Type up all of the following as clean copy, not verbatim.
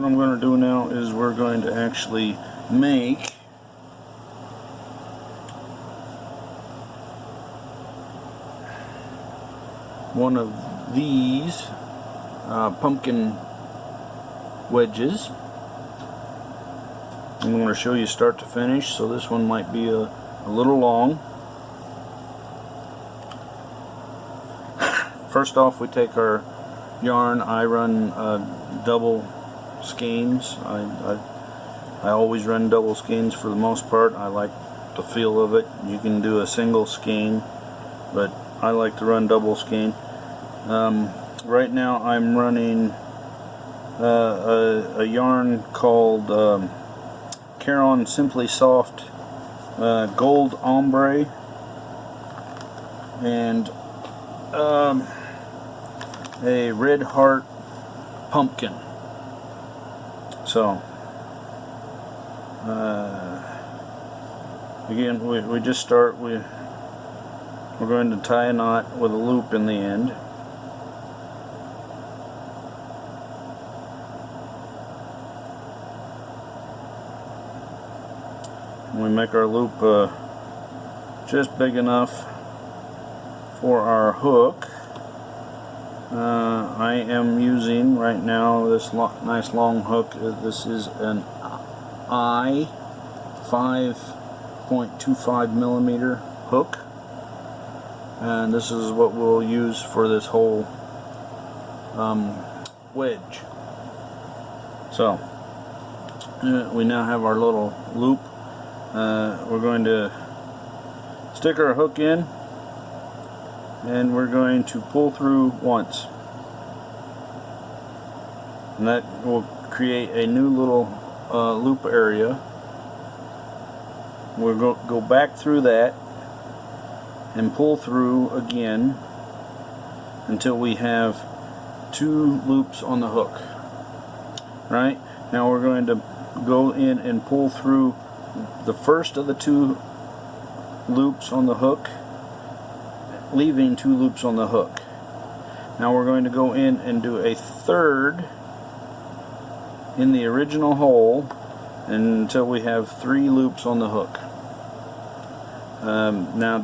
I'm going to do now is we're going to actually make one of these pumpkin wedges. I'm going to show you start to finish, so this one might be a little long. First off, we take our yarn. I run double skeins. I always run double skeins for the most part. I like the feel of it. You can do a single skein, but I like to run double skein. Right now I'm running a yarn called Caron Simply Soft Gold Ombre, and a Red Heart Pumpkin. So again, we just start. We're going to tie a knot with a loop in the end. We make our loop just big enough for our hook. I am using right now this nice long hook. This is an I 5.25 millimeter hook, and this is what we'll use for this whole wedge. So we now have our little loop. We're going to stick our hook in, and we're going to pull through once, and that will create a new little loop area. We'll go back through that and pull through again until we have 2 loops on the hook. Right? Now we're going to go in and pull through the first of the 2 loops on the hook, leaving 2 loops on the hook. Now we're going to go in and do a third in the original hole until we have 3 loops on the hook. Now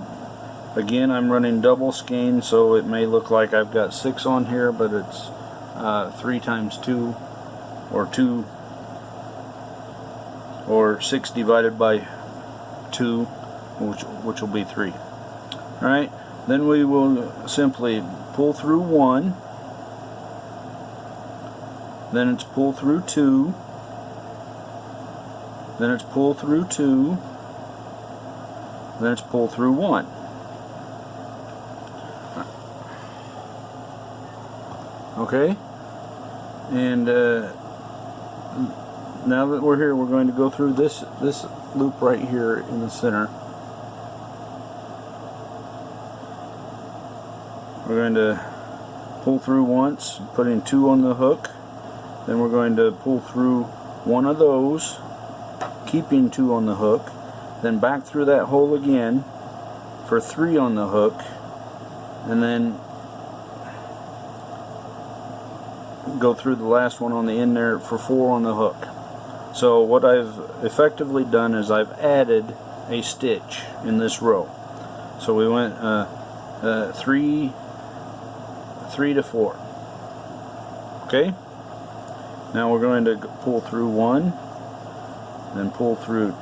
again, I'm running double skein, so it may look like I've got 6 on here, but it's 3 times 2, or 2, or 6 divided by 2, which will be 3. Alright, then we will simply pull through 1, then it's pull through 2, then it's pull through 2, then it's pull through 1. Okay, and now that we're here, we're going to go through this loop right here in the center. We're going to pull through once, putting 2 on the hook. Then we're going to pull through 1 of those, keeping 2 on the hook. Then back through that hole again for 3 on the hook, and then go through the last one on the end there for 4 on the hook. So what I've effectively done is I've added a stitch in this row. So we went 3 to 4. Okay? Now we're going to pull through 1, then pull through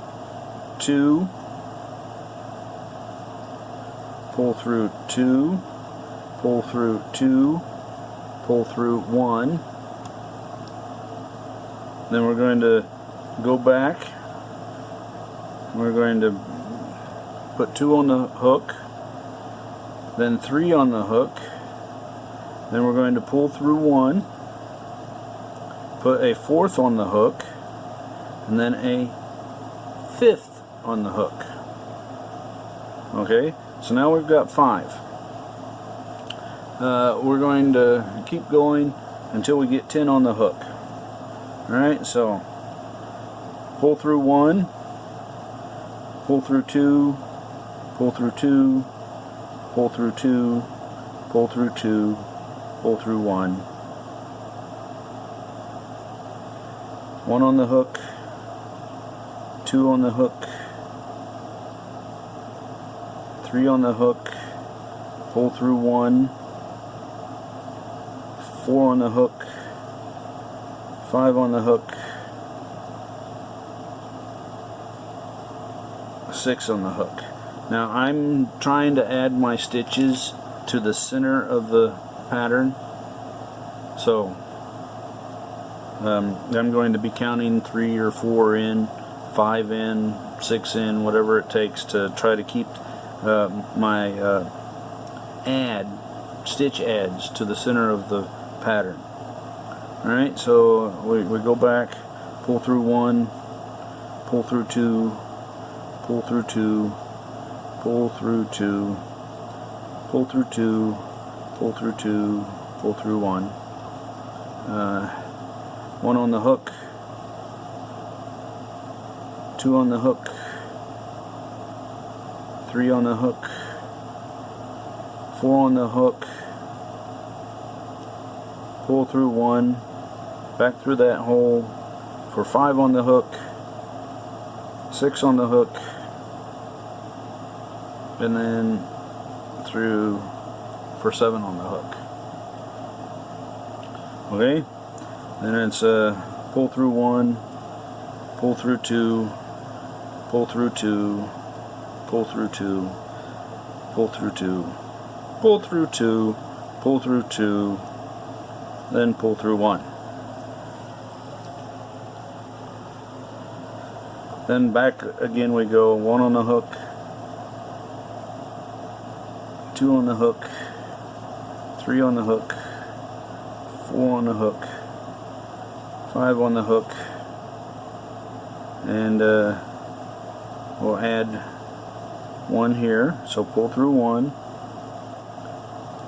2, pull through 2, pull through 2, pull through 1. Then we're going to go back. We're going to put 2 on the hook, then 3 on the hook. Then we're going to pull through 1, put a 4th on the hook, and then a 5th on the hook. Okay, so now we've got 5. We're going to keep going until we get 10 on the hook. Alright, so pull through 1, pull through 2, pull through 2, pull through 2, pull through 2, pull through 1. 1 on the hook, 2 on the hook, 3 on the hook, pull through 1, 4 on the hook, 5 on the hook, 6 on the hook. Now I'm trying to add my stitches to the center of the pattern, so I'm going to be counting 3 or 4 in, 5 in, 6 in, whatever it takes to try to keep my stitch adds to the center of the pattern. Alright, so we go back, pull through 1, pull through 2, pull through 2, pull through 2, pull through 2, pull through 2, pull through 1. 1 on the hook, 2 on the hook, 3 on the hook, 4 on the hook, pull through 1, back through that hole for 5 on the hook, 6 on the hook, and then through for 7 on the hook. Okay, then it's pull through 1, pull through 2, pull through 2, pull through 2, pull through 2, pull through 2, pull through 2, then pull through 1. Then back again we go, 1 on the hook, 2 on the hook, 3 on the hook, 4 on the hook, 5 on the hook, and we'll add 1 here, so pull through 1,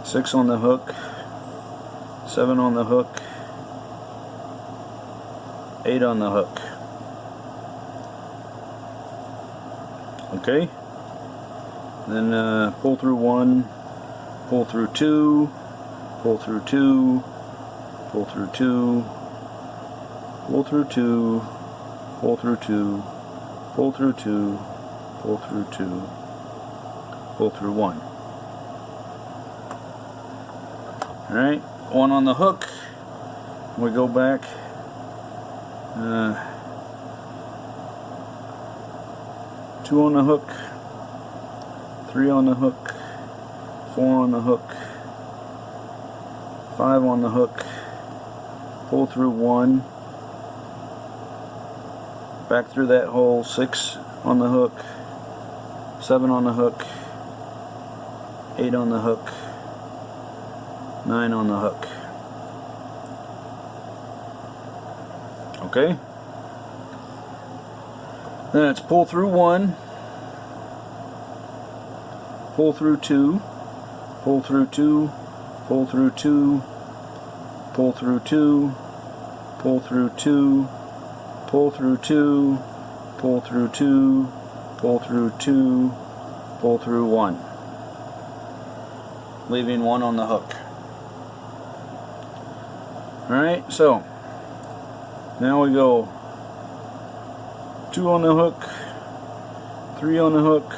6 on the hook, 7 on the hook, 8 on the hook. Okay, then pull through 1, pull through 2, pull through 2, pull through 2, pull through 2, pull through 2, pull through 2, pull through 2, pull through 1. Alright, 1 on the hook, we go back, 2 on the hook, 3 on the hook, 4 on the hook, 5 on the hook, pull through 1, back through that hole, 6 on the hook, 7 on the hook, 8 on the hook, 9 on the hook. Okay? Then it's pull through 1, pull through 2, pull through 2, pull through 2, pull through 2, pull through 2, pull through 2, pull through 2, pull through 2, pull through 1, leaving 1 on the hook. Alright, so now we go 2 on the hook, 3 on the hook,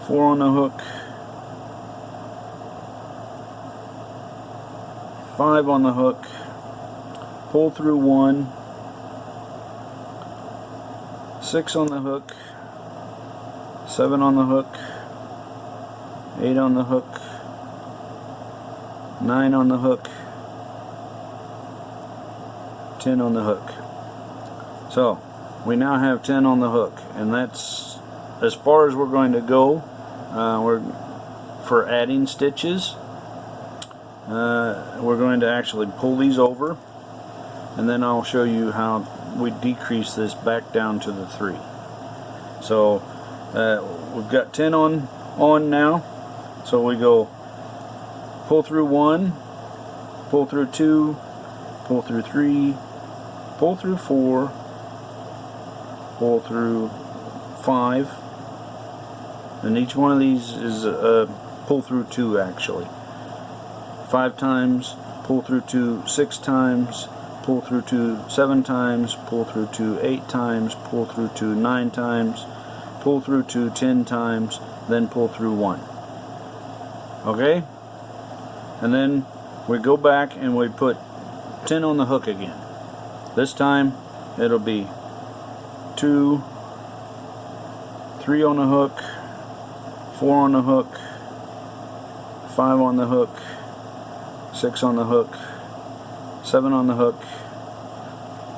4 on the hook, 5 on the hook, pull through 1, 6 on the hook, 7 on the hook, 8 on the hook, 9 on the hook, 10 on the hook. So we now have 10 on the hook, and that's as far as we're going to go for adding stitches. We're going to actually pull these over, and then I'll show you how we decrease this back down to the 3. So we've got 10 on now, so we go pull through 1, pull through 2, pull through 3, pull through 4, pull through 5, and each one of these is pull through 2 actually. 5 times, pull through 2 6 times, pull through 2 7 times, pull through 2 8 times, pull through 2 9 times, pull through 2 10 times, then pull through 1. Okay? And then we go back and we put 10 on the hook again. This time it'll be 2, 3 on the hook, 4 on the hook, 5 on the hook, 6 on the hook, 7 on the hook,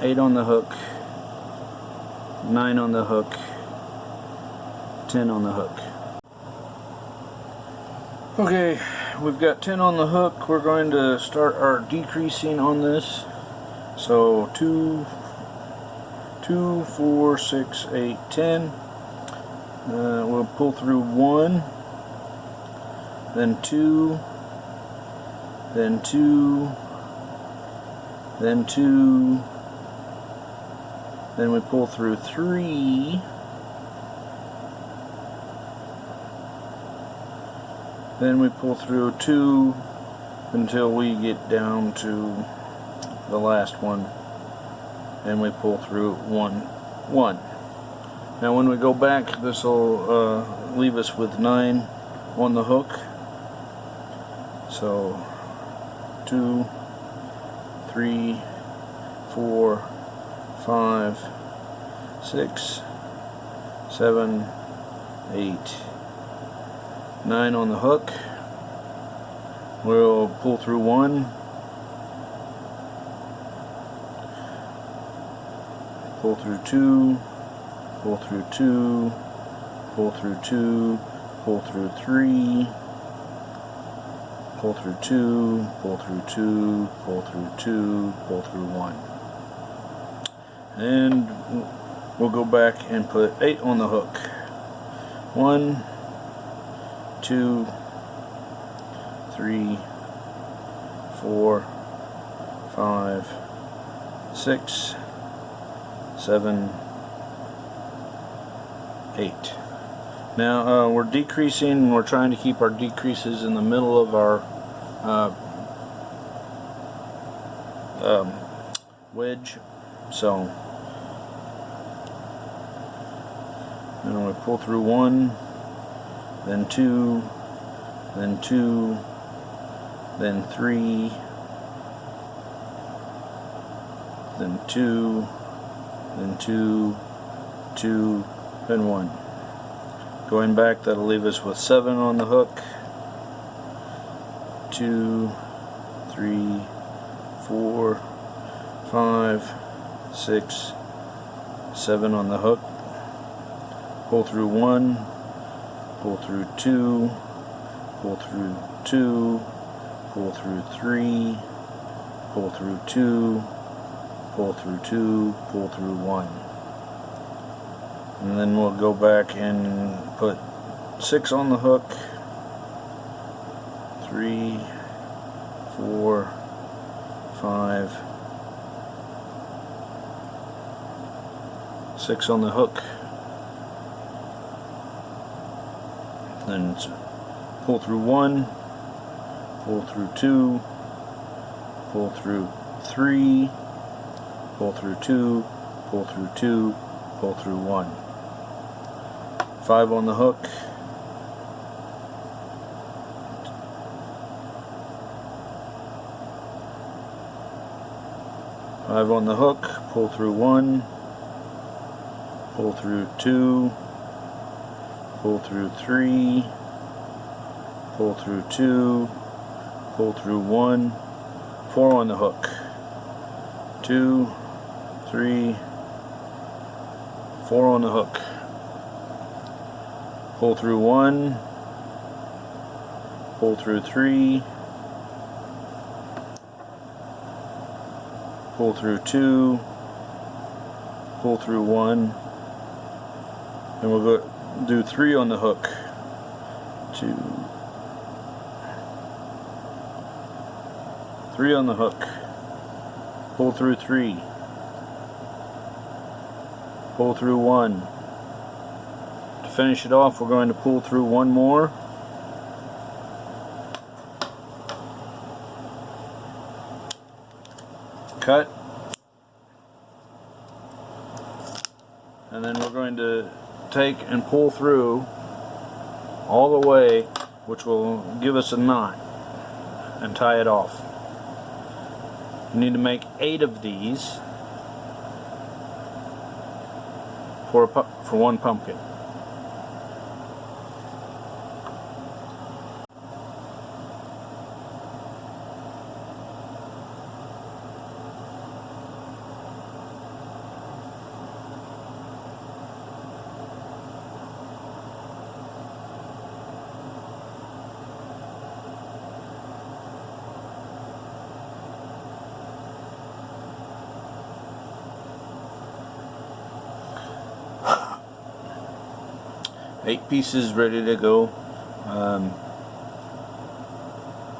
8 on the hook, 9 on the hook, 10 on the hook. Okay, we've got 10 on the hook. We're going to start our decreasing on this. So 2, 4, 6, 8, 10. We'll pull through 1, then 2, then 2, then 2, then we pull through 3, then we pull through 2 until we get down to the last one, and we pull through 1. Now when we go back, this will leave us with 9 on the hook. So 2, 3, 4, 5, 6, 7, 8, 9 on the hook. We'll pull through 1, pull through 2, pull through 2, pull through 2, pull through 3, pull through 2, pull through 2, pull through 2, pull through 1. And we'll go back and put 8 on the hook. 1, 2, 3, 4, 5, 6, 7, 8. Now we're decreasing. We're trying to keep our decreases in the middle of our wedge. So and we pull through 1, then 2, then 2, then 3, then 2, then 2, 2, then 1. Going back, that'll leave us with 7 on the hook. 2, 3, 4, 5, 6, 7 on the hook. Pull through 1, pull through 2, pull through 2, pull through 3, pull through 2, pull through 2, pull through 1. And then we'll go back and put 6 on the hook. 3, 4, 5, 6 on the hook. Then pull through 1, pull through 2, pull through 3, pull through 2, pull through 2, pull through 1. 5 on the hook. 5 on the hook, pull through 1, pull through 2, pull through 3, pull through 2, pull through 1, 4 on the hook. 2, 3, 4 on the hook. Pull through 1, pull through 3, pull through 2, pull through 1, and we'll go do 3 on the hook. 2, 3 on the hook. Pull through 3, pull through 1. To finish it off, we're going to pull through 1 more. Cut, and then we're going to take and pull through all the way, which will give us a knot, and tie it off. You need to make 8 of these for one pumpkin. Eight pieces ready to go.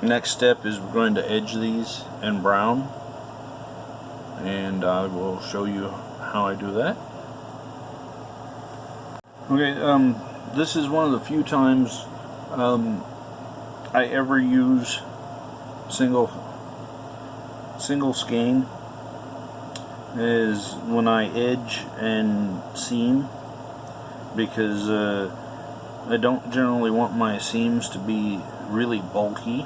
Next step is we're going to edge these in brown, and I will show you how I do that. Okay, this is one of the few times I ever use single skein, is when I edge and seam, because I don't generally want my seams to be really bulky,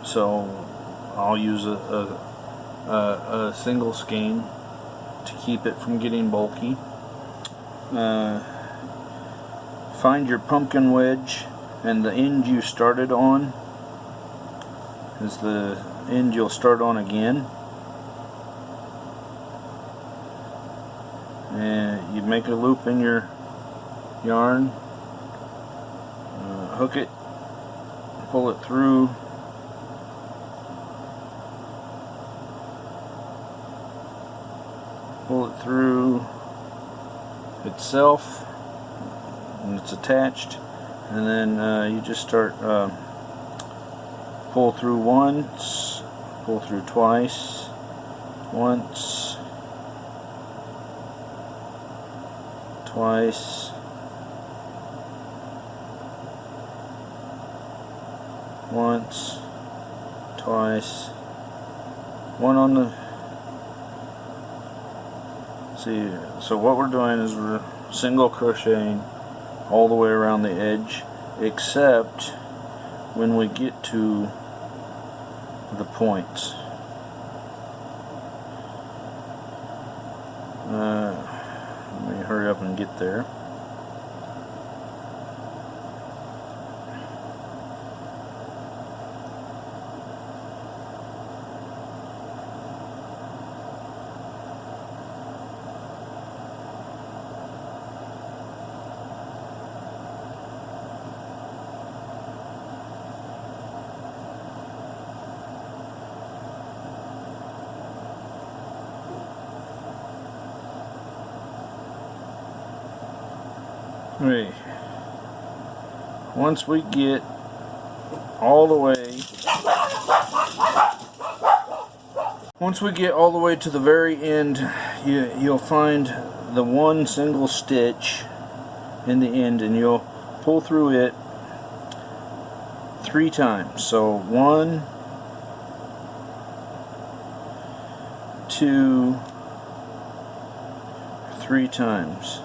so I'll use a single skein to keep it from getting bulky. Find your pumpkin wedge, and the end you started on is the end you'll start on again. And you make a loop in your yarn, hook it, pull it through, itself, and it's attached, and then you just start pull through once, pull through twice, once, twice, once, twice, one on the, see, so what we're doing is we're single crocheting all the way around the edge, except when we get to the points. Let me hurry up and get there. Okay. Once we get all the way to the very end, you'll find the one single stitch in the end, and you'll pull through it 3 times. So 1, 2, 3 times.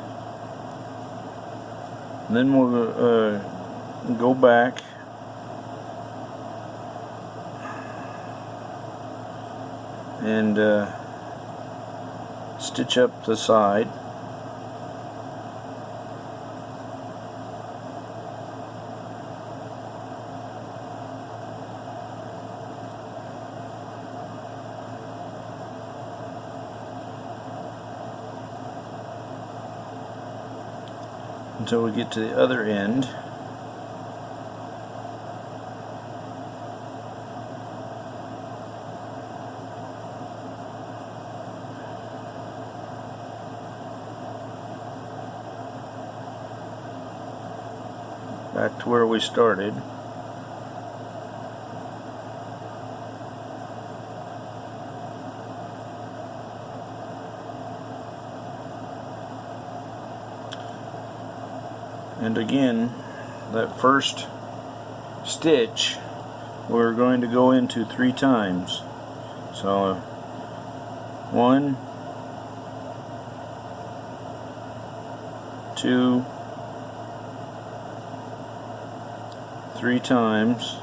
And then we'll go back and stitch up the side. Until we get to the other end. Back to where we started. And again, that first stitch we're going to go into 3 times. So 1, 2, 3 times.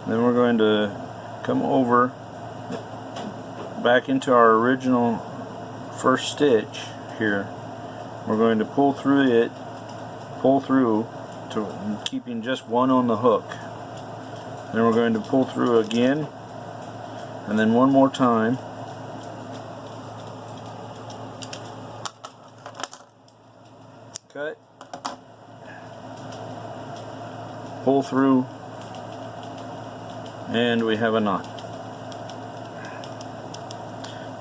Then we're going to come over back into our original first stitch here. We're going to pull through to keeping just one on the hook. Then we're going to pull through again, and then one more time. Cut, pull through, and we have a knot.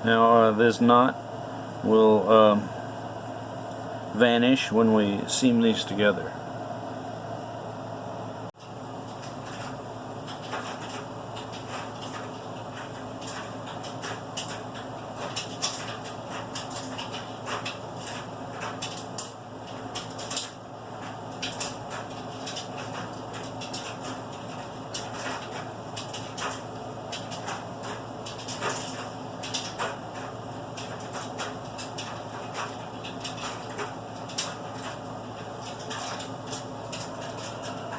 Now this knot will vanish when we seam these together.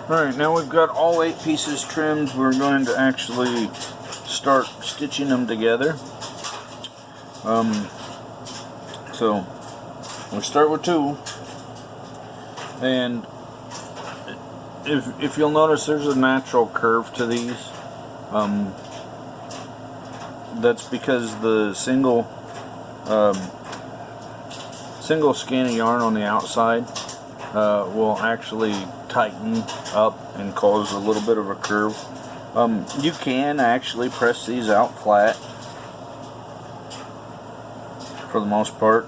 Alright, now we've got all 8 pieces trimmed. We're going to actually start stitching them together. So we'll start with 2, and if you'll notice, there's a natural curve to these. That's because the single skein of yarn on the outside will actually tighten up and cause a little bit of a curve. You can actually press these out flat for the most part,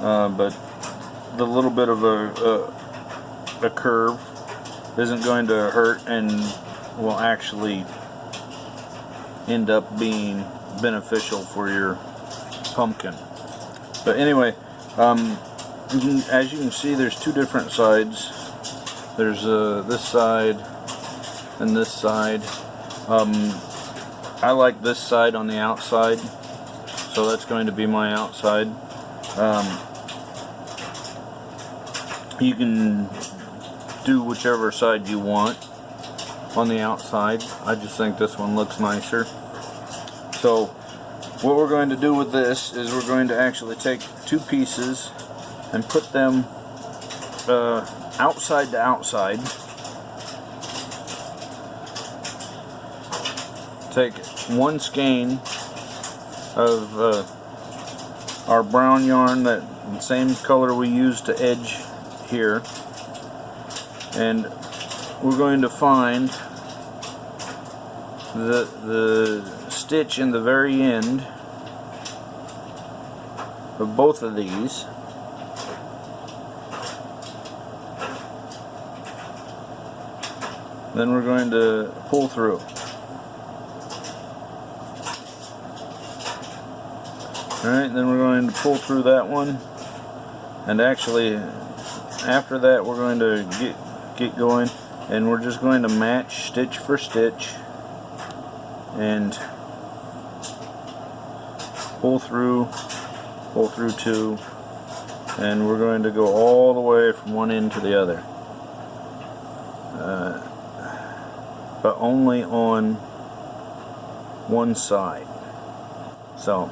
but the little bit of a curve isn't going to hurt and will actually end up being beneficial for your pumpkin. But anyway, as you can see, there's 2 different sides. There's this side and this side. I like this side on the outside, so that's going to be my outside. You can do whichever side you want on the outside. I just think this one looks nicer. So what we're going to do with this is we're going to actually take 2 pieces and put them outside to outside. Take 1 skein of our brown yarn, that same color we used to edge here, and we're going to find the stitch in the very end of both of these. Then we're going to pull through. Alright, then we're going to pull through that one, and actually after that we're going to get going, and we're just going to match stitch for stitch and pull through 2, and we're going to go all the way from one end to the other, but only on one side. So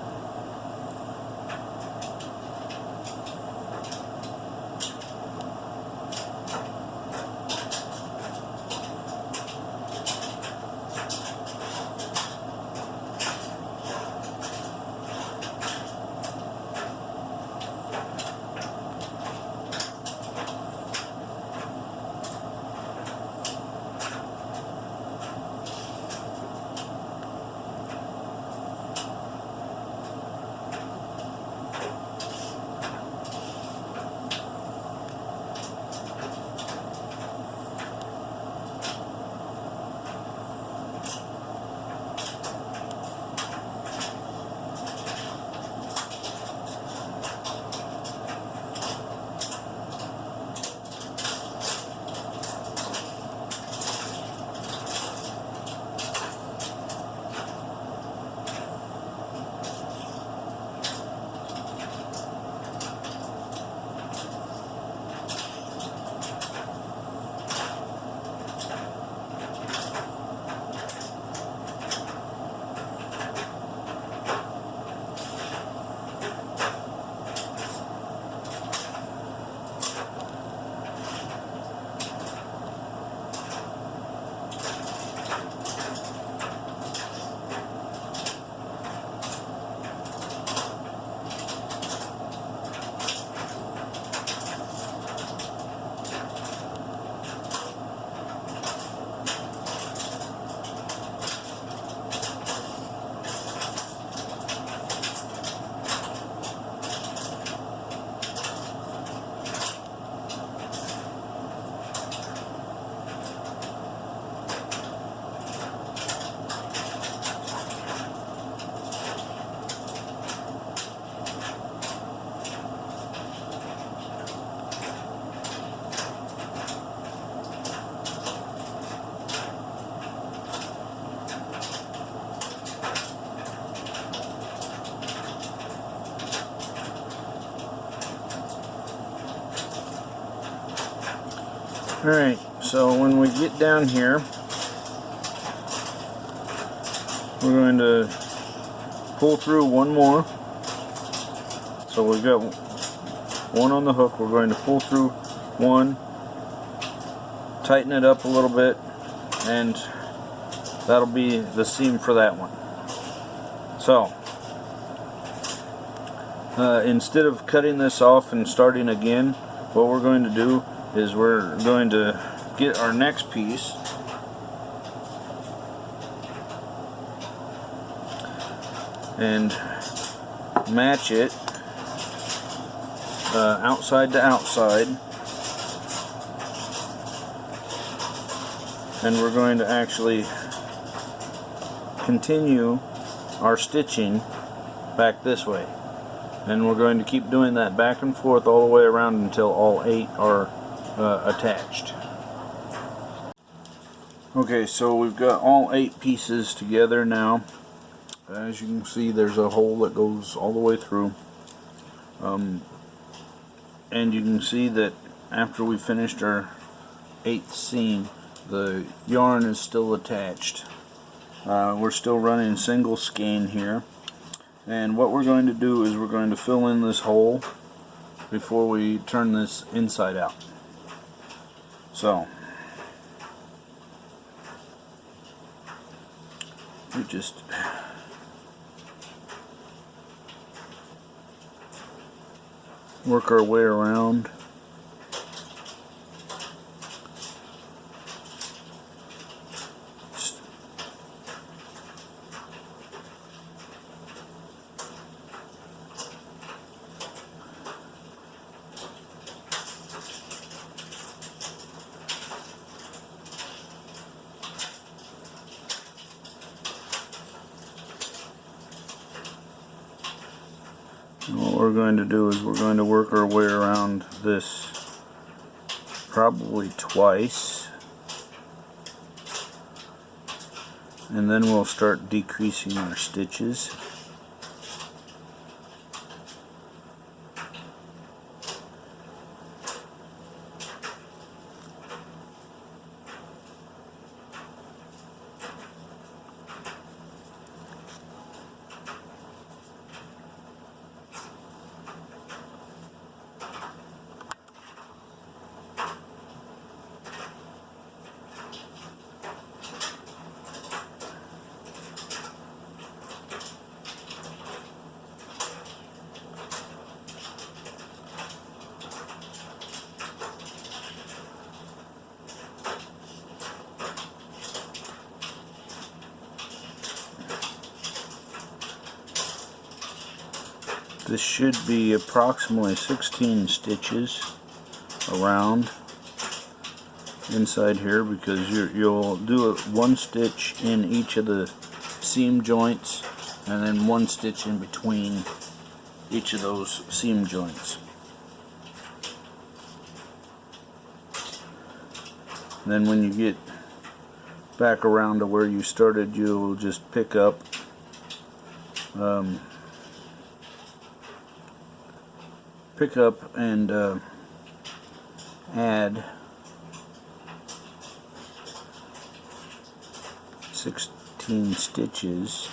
Alright, so when we get down here, we're going to pull through one more. So we've got one on the hook. We're going to pull through one, tighten it up a little bit, and that'll be the seam for that one. So instead of cutting this off and starting again, what we're going to do is we're going to get our next piece and match it outside to outside, and we're going to actually continue our stitching back this way, and we're going to keep doing that back and forth all the way around until all 8 are attached. Okay, so we've got all 8 pieces together now. As you can see, there's a hole that goes all the way through, and you can see that after we finished our 8th seam, the yarn is still attached. We're still running single skein here, and what we're going to do is we're going to fill in this hole before we turn this inside out. So we just work our way around. What we're going to do is we're going to work our way around this probably twice, and then we'll start decreasing our stitches. This should be approximately 16 stitches around inside here, because you'll do one stitch in each of the seam joints and then one stitch in between each of those seam joints. And then when you get back around to where you started, you'll just pick up and add 16 stitches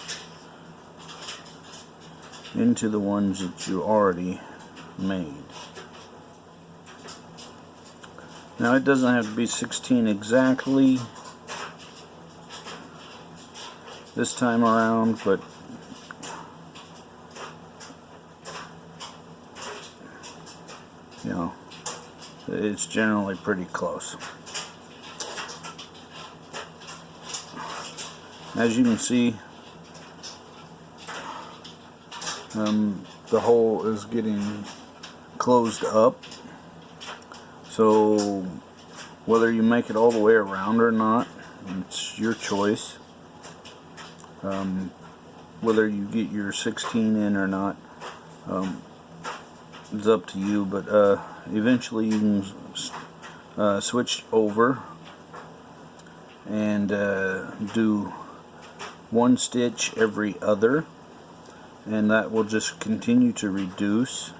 into the ones that you already made. Now, it doesn't have to be 16 exactly this time around, but you know, it's generally pretty close. As you can see, the hole is getting closed up, so whether you make it all the way around or not, it's your choice. Whether you get your 16 in or not, it's up to you, but eventually you can switch over and do one stitch every other, and that will just continue to reduce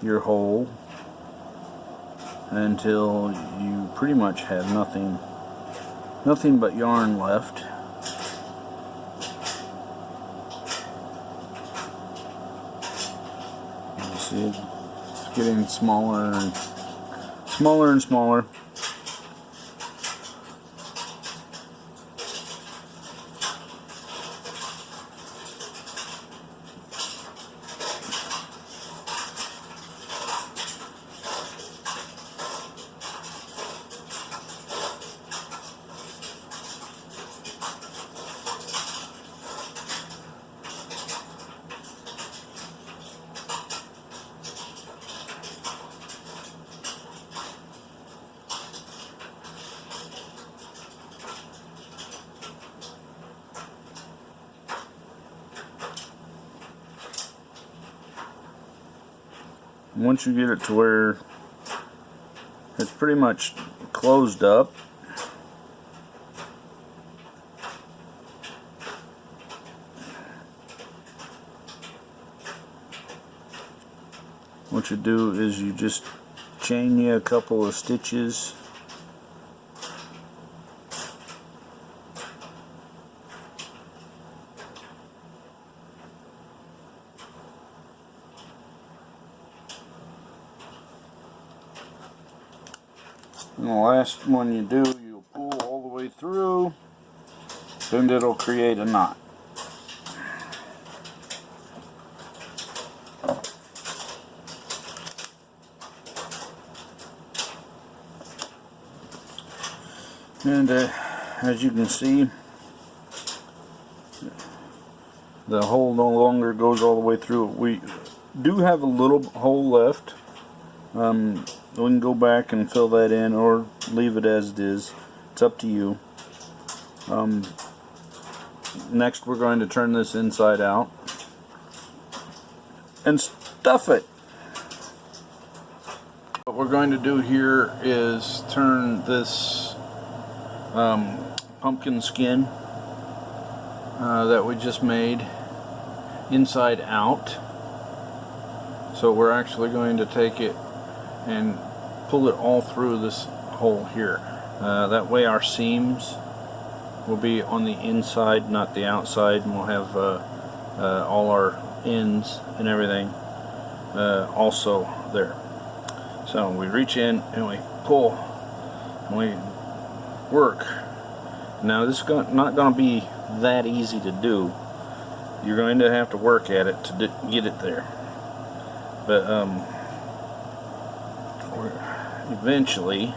your hole until you pretty much have nothing but yarn left. You see it's getting smaller and smaller and smaller. Once you get it to where it's pretty much closed up, what you do is you just chain you a couple of stitches . And the last one you do, you'll pull all the way through, then it'll create a knot. And as you can see, the hole no longer goes all the way through. We do have a little hole left. We can go back and fill that in or leave it as it is. It's up to you. Next we're going to turn this inside out and stuff it. What we're going to do here is turn this pumpkin skin that we just made inside out. So we're actually going to take it and pull it all through this hole here. That way our seams will be on the inside, not the outside, and we'll have all our ends and everything also there. So we reach in and we pull and we work. Now this is not going to be that easy to do. You're going to have to work at it to get it there. But eventually,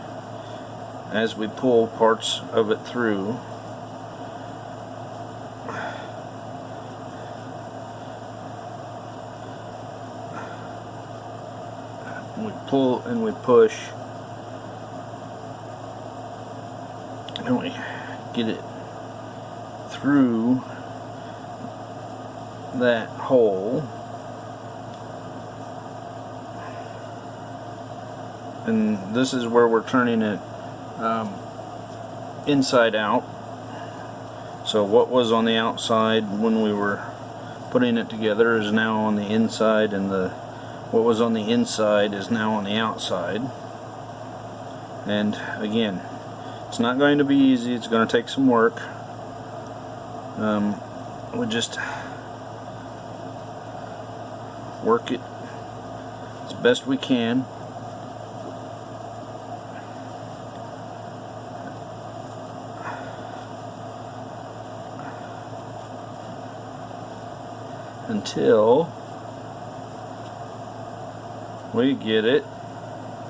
as we pull parts of it through, we pull and we push and we get it through that hole. And this is where we're turning it inside out. So what was on the outside when we were putting it together is now on the inside, and what was on the inside is now on the outside. And again, it's not going to be easy. It's going to take some work. We just work it as best we can. Until we get it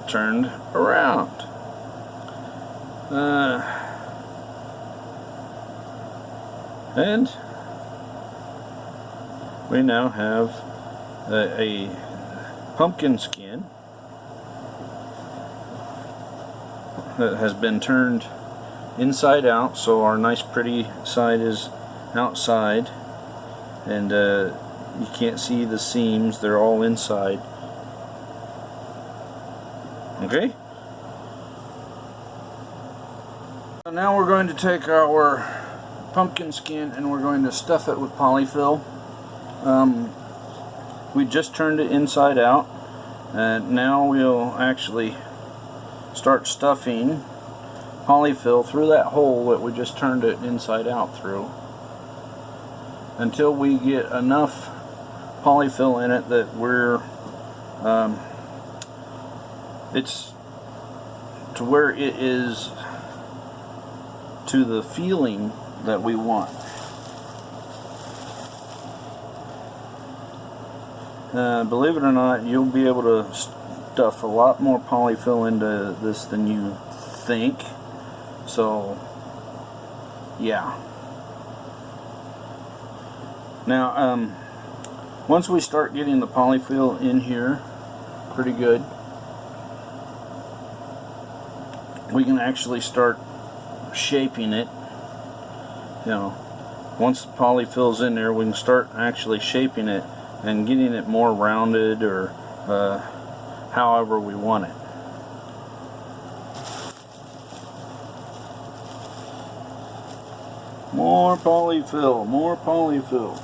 turned around. And we now have a pumpkin skin that has been turned inside out, so our nice pretty side is outside, and you can't see the seams, they're all inside. Okay? So now we're going to take our pumpkin skin and we're going to stuff it with polyfill. We just turned it inside out, and now we'll actually start stuffing polyfill through that hole that we just turned it inside out through, until we get enough polyfill in it that it's to where it is to the feeling that we want. Believe it or not, you'll be able to stuff a lot more polyfill into this than you think. So, yeah. Now, once we start getting the polyfill in here pretty good, we can actually start shaping it. You know, once the polyfill's in there, we can start actually shaping it and getting it more rounded, or however we want it. More polyfill, more polyfill.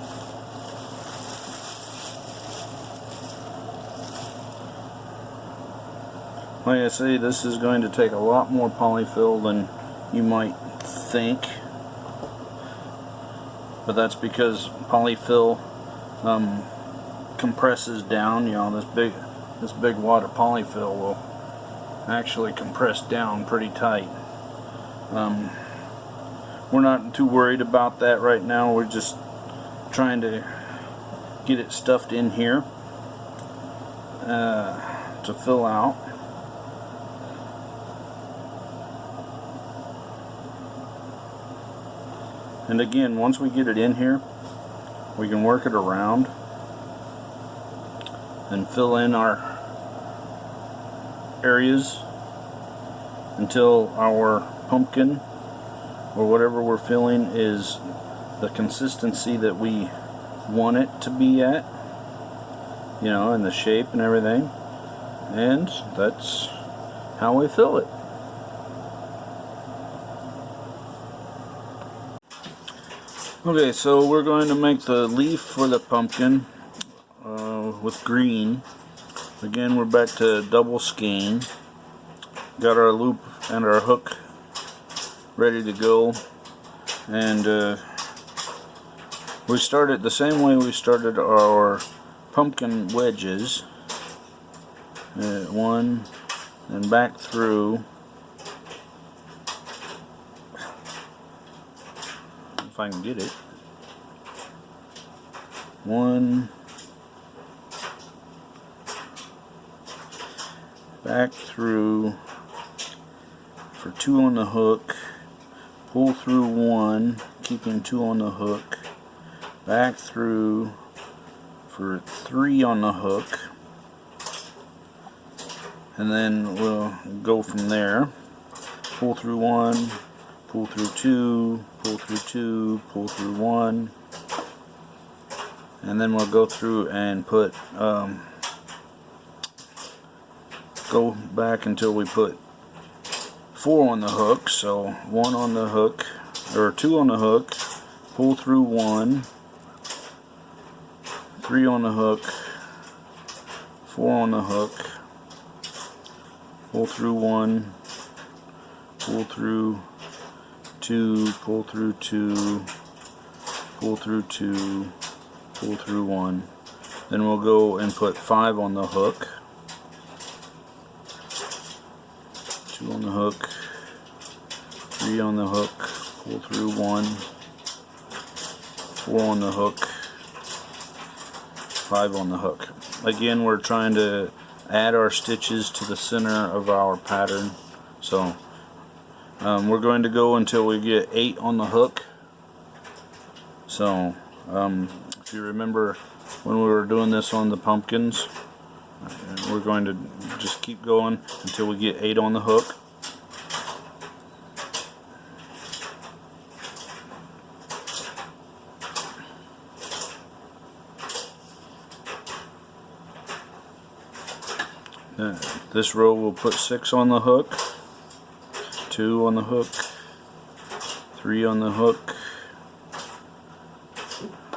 Like I say, this is going to take a lot more polyfill than you might think, but that's because polyfill compresses down. You know, this big wad of polyfill will actually compress down pretty tight. We're not too worried about that right now. We're just trying to get it stuffed in here to fill out. And again, once we get it in here, we can work it around and fill in our areas until our pumpkin or whatever we're filling is the consistency that we want it to be at, you know, and the shape and everything. And that's how we fill it. Okay, so we're going to make the leaf for the pumpkin with green. Again, we're back to double skein. Got our loop and our hook ready to go, and we started the same way we started our pumpkin wedges. One, and back through. If I can get it. One, back through for 2 on the hook, pull through 1, keeping 2 on the hook, back through for 3 on the hook, and then we'll go from there. Pull through 1, pull through 2, pull through 2, pull through 1, and then we'll go through and put go back until we put 4 on the hook. So 1 on the hook, or 2 on the hook, pull through 1, 3 on the hook, 4 on the hook, pull through 1, pull through 2, pull through 2, pull through 2, pull through 1. Then we'll go and put 5 on the hook, 2 on the hook, 3 on the hook, pull through 1, 4 on the hook, 5 on the hook. Again, we're trying to add our stitches to the center of our pattern. So we're going to go until we get 8 on the hook. So if you remember when we were doing this on the pumpkins, we're going to just keep going until we get 8 on the hook. This row we'll put 6 on the hook, 2 on the hook, 3 on the hook,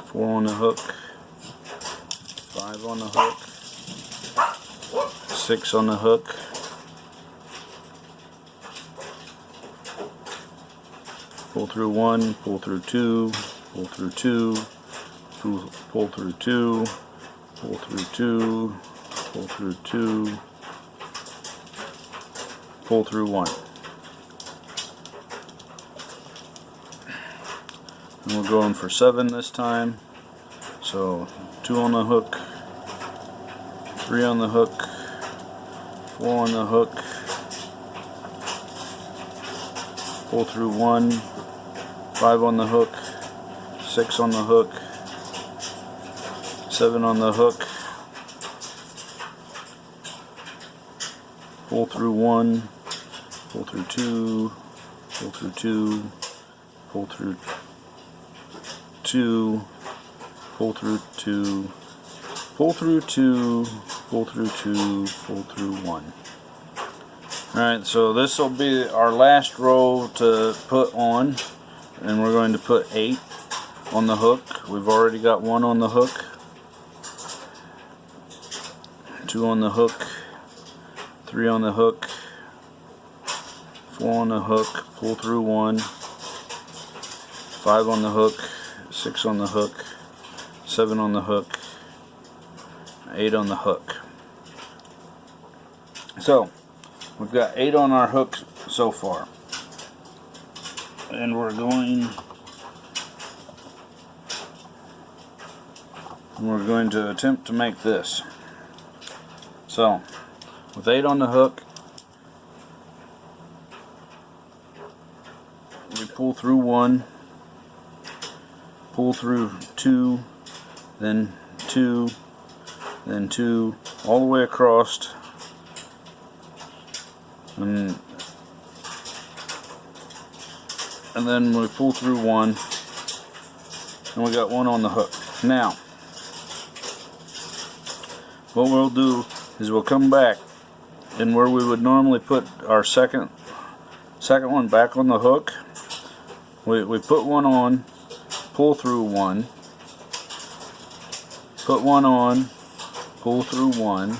4 on the hook, 5 on the hook, 6 on the hook, pull through 1, pull through 2, pull through 2, pull through 2, pull through 2, pull through 2, pull through 1. And we're going for 7 this time. So 2 on the hook, 3 on the hook, 4 on the hook, pull through 1, 5 on the hook, 6 on the hook, 7 on the hook, pull through 1, pull through 2, pull through 2, pull through 2, pull through 2, pull through 2, pull through 2, pull through 1. Alright, so this will be our last row to put on, and we're going to put 8 on the hook. We've already got 1 on the hook, 2 on the hook, 3 on the hook, 4 on the hook, pull through 1, 5 on the hook, 6 on the hook, 7 on the hook, 8 on the hook. So we've got 8 on our hook so far, and we're going to attempt to make this. So with 8 on the hook, we pull through 1, pull through 2, then 2, then 2, all the way across, and then we pull through 1, and we got 1 on the hook. Now what we'll do is we'll come back, and where we would normally put our second one back on the hook, we put 1 on, pull through 1, put 1 on, pull through 1,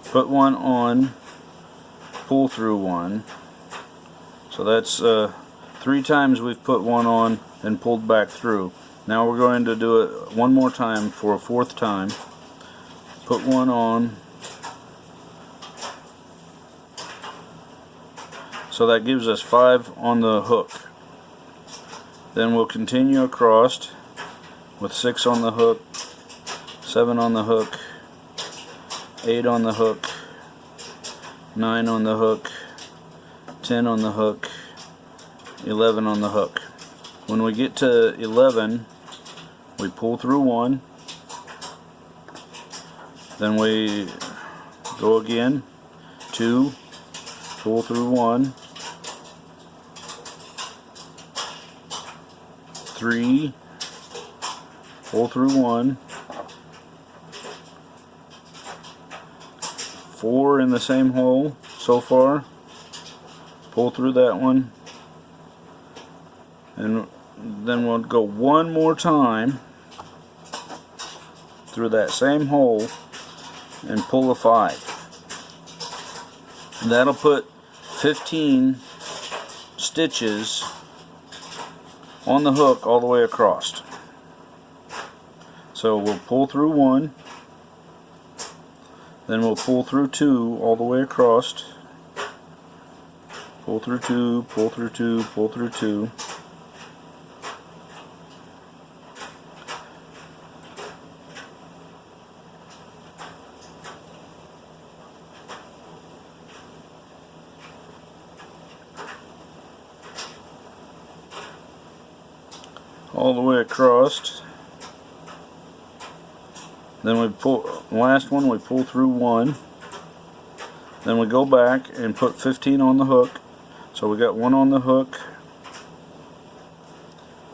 put 1 on, pull through 1. So that's 3 times we've put 1 on and pulled back through. Now we're going to do it one more time for a 4th time. Put 1 on. So that gives us 5 on the hook. Then we'll continue across with 6 on the hook, 7 on the hook, 8 on the hook, 9 on the hook, 10 on the hook, 11 on the hook. When we get to 11, we pull through 1, then we go again, 2, pull through 1, 3, pull through 1, 4 in the same hole so far, pull through that one, and then we'll go one more time through that same hole and pull a 5. And that'll put 15 stitches on the hook all the way across. So we'll pull through 1, then we'll pull through 2 all the way across, pull through 2, pull through 2, pull through 2, all the way across. Then we pull, last one we pull through 1, then we go back and put 15 on the hook. So we got 1 on the hook,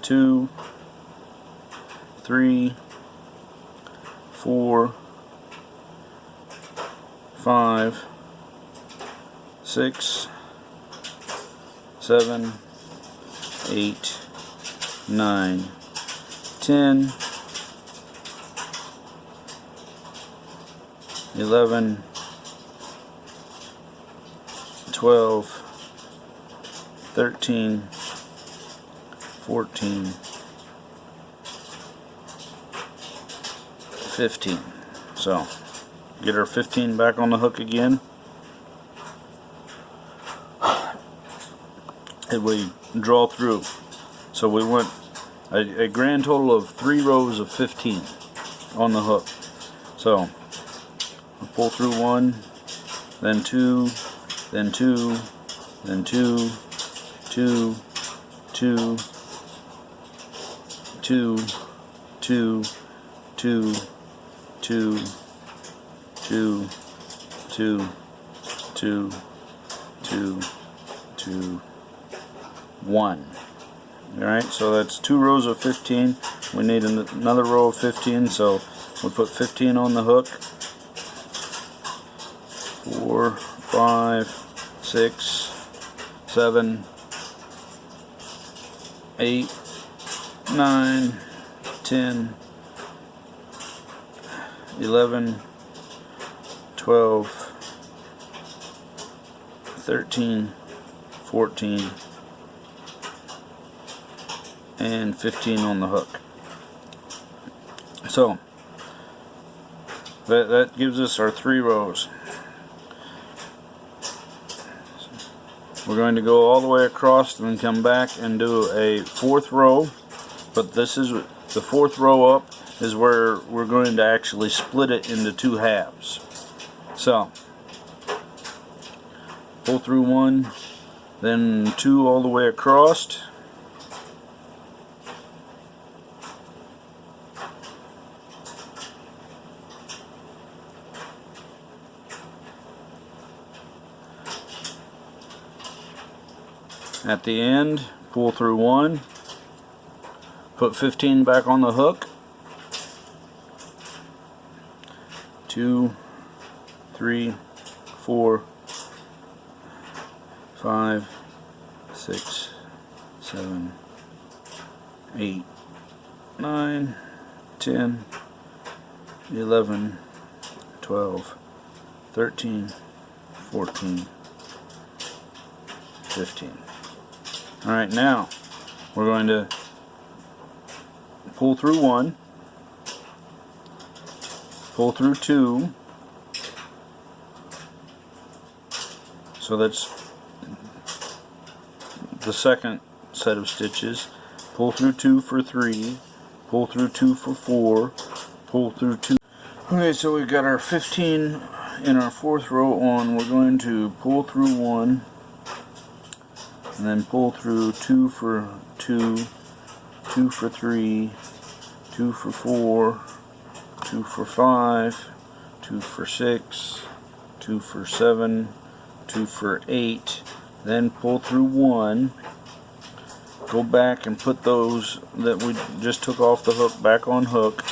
2, 3, 4, 5, 6, 7, 8, 9, 10, 11, 12, 13, 14, 15. So get our 15 back on the hook again, and we draw through. So we went a grand total of 3 rows of 15 on the hook. So we pull through 1, then 2, then 2, then 2, 2, 2, 2, 2, 2, 2, 2, 2, 2, 2, 2, 1. Alright, so that's 2 rows of 15. We need another row of 15, so we'll put 15 on the hook. 4, 5, 6, 7, 8, 9, 10, 11, 12, 13, 14, and 15 on the hook. So that gives us our 3 rows. We're going to go all the way across and then come back and do a 4th row, but this is the 4th row up is where we're going to actually split it into 2 halves. So pull through 1, then 2 all the way across. At the end, pull through 1, put 15 back on the hook, 2, 3, 4, 5, 6, 7, 8, 9, 10, 11, 12, 13, 14, 15. Alright, now we're going to pull through 1, pull through 2, so that's the second set of stitches, pull through 2 for 3, pull through 2 for 4, pull through 2. Okay, so we've got our 15 in our 4th row on. We're going to pull through 1, and then pull through 2 for 2, 2 for 3, 2 for 4, 2 for 5, 2 for 6, 2 for 7, 2 for 8, then pull through 1, go back and put those that we just took off the hook back on hook.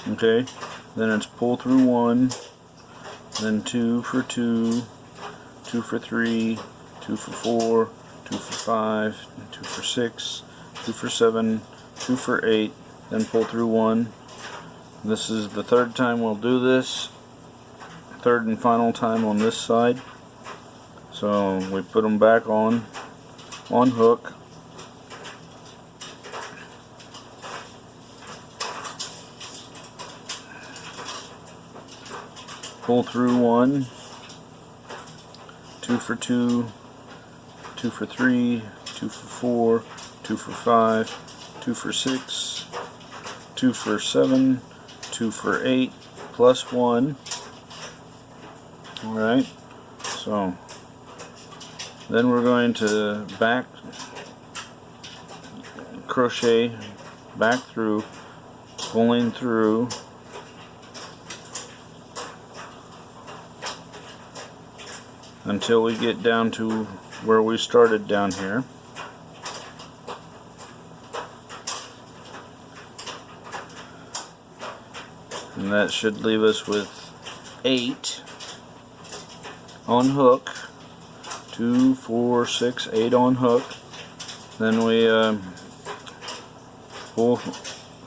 Okay, then it's pull through 1, then 2 for 2, 2 for 3, 2 for 4, 2 for 5, 2 for 6, 2 for 7, 2 for 8, then pull through 1. This is the 3rd time we'll do this, 3rd and final time on this side. So we put them back on hook. Pull through 1, 2 for 2, 2 for 3, 2 for 4, 2 for 5, 2 for 6, 2 for 7, 2 for 8, plus 1. Alright, so then we're going to back crochet back through, pulling through, until we get down to where we started down here. And that should leave us with 8 on hook. 2, 4, 6, 8 on hook. Then we pull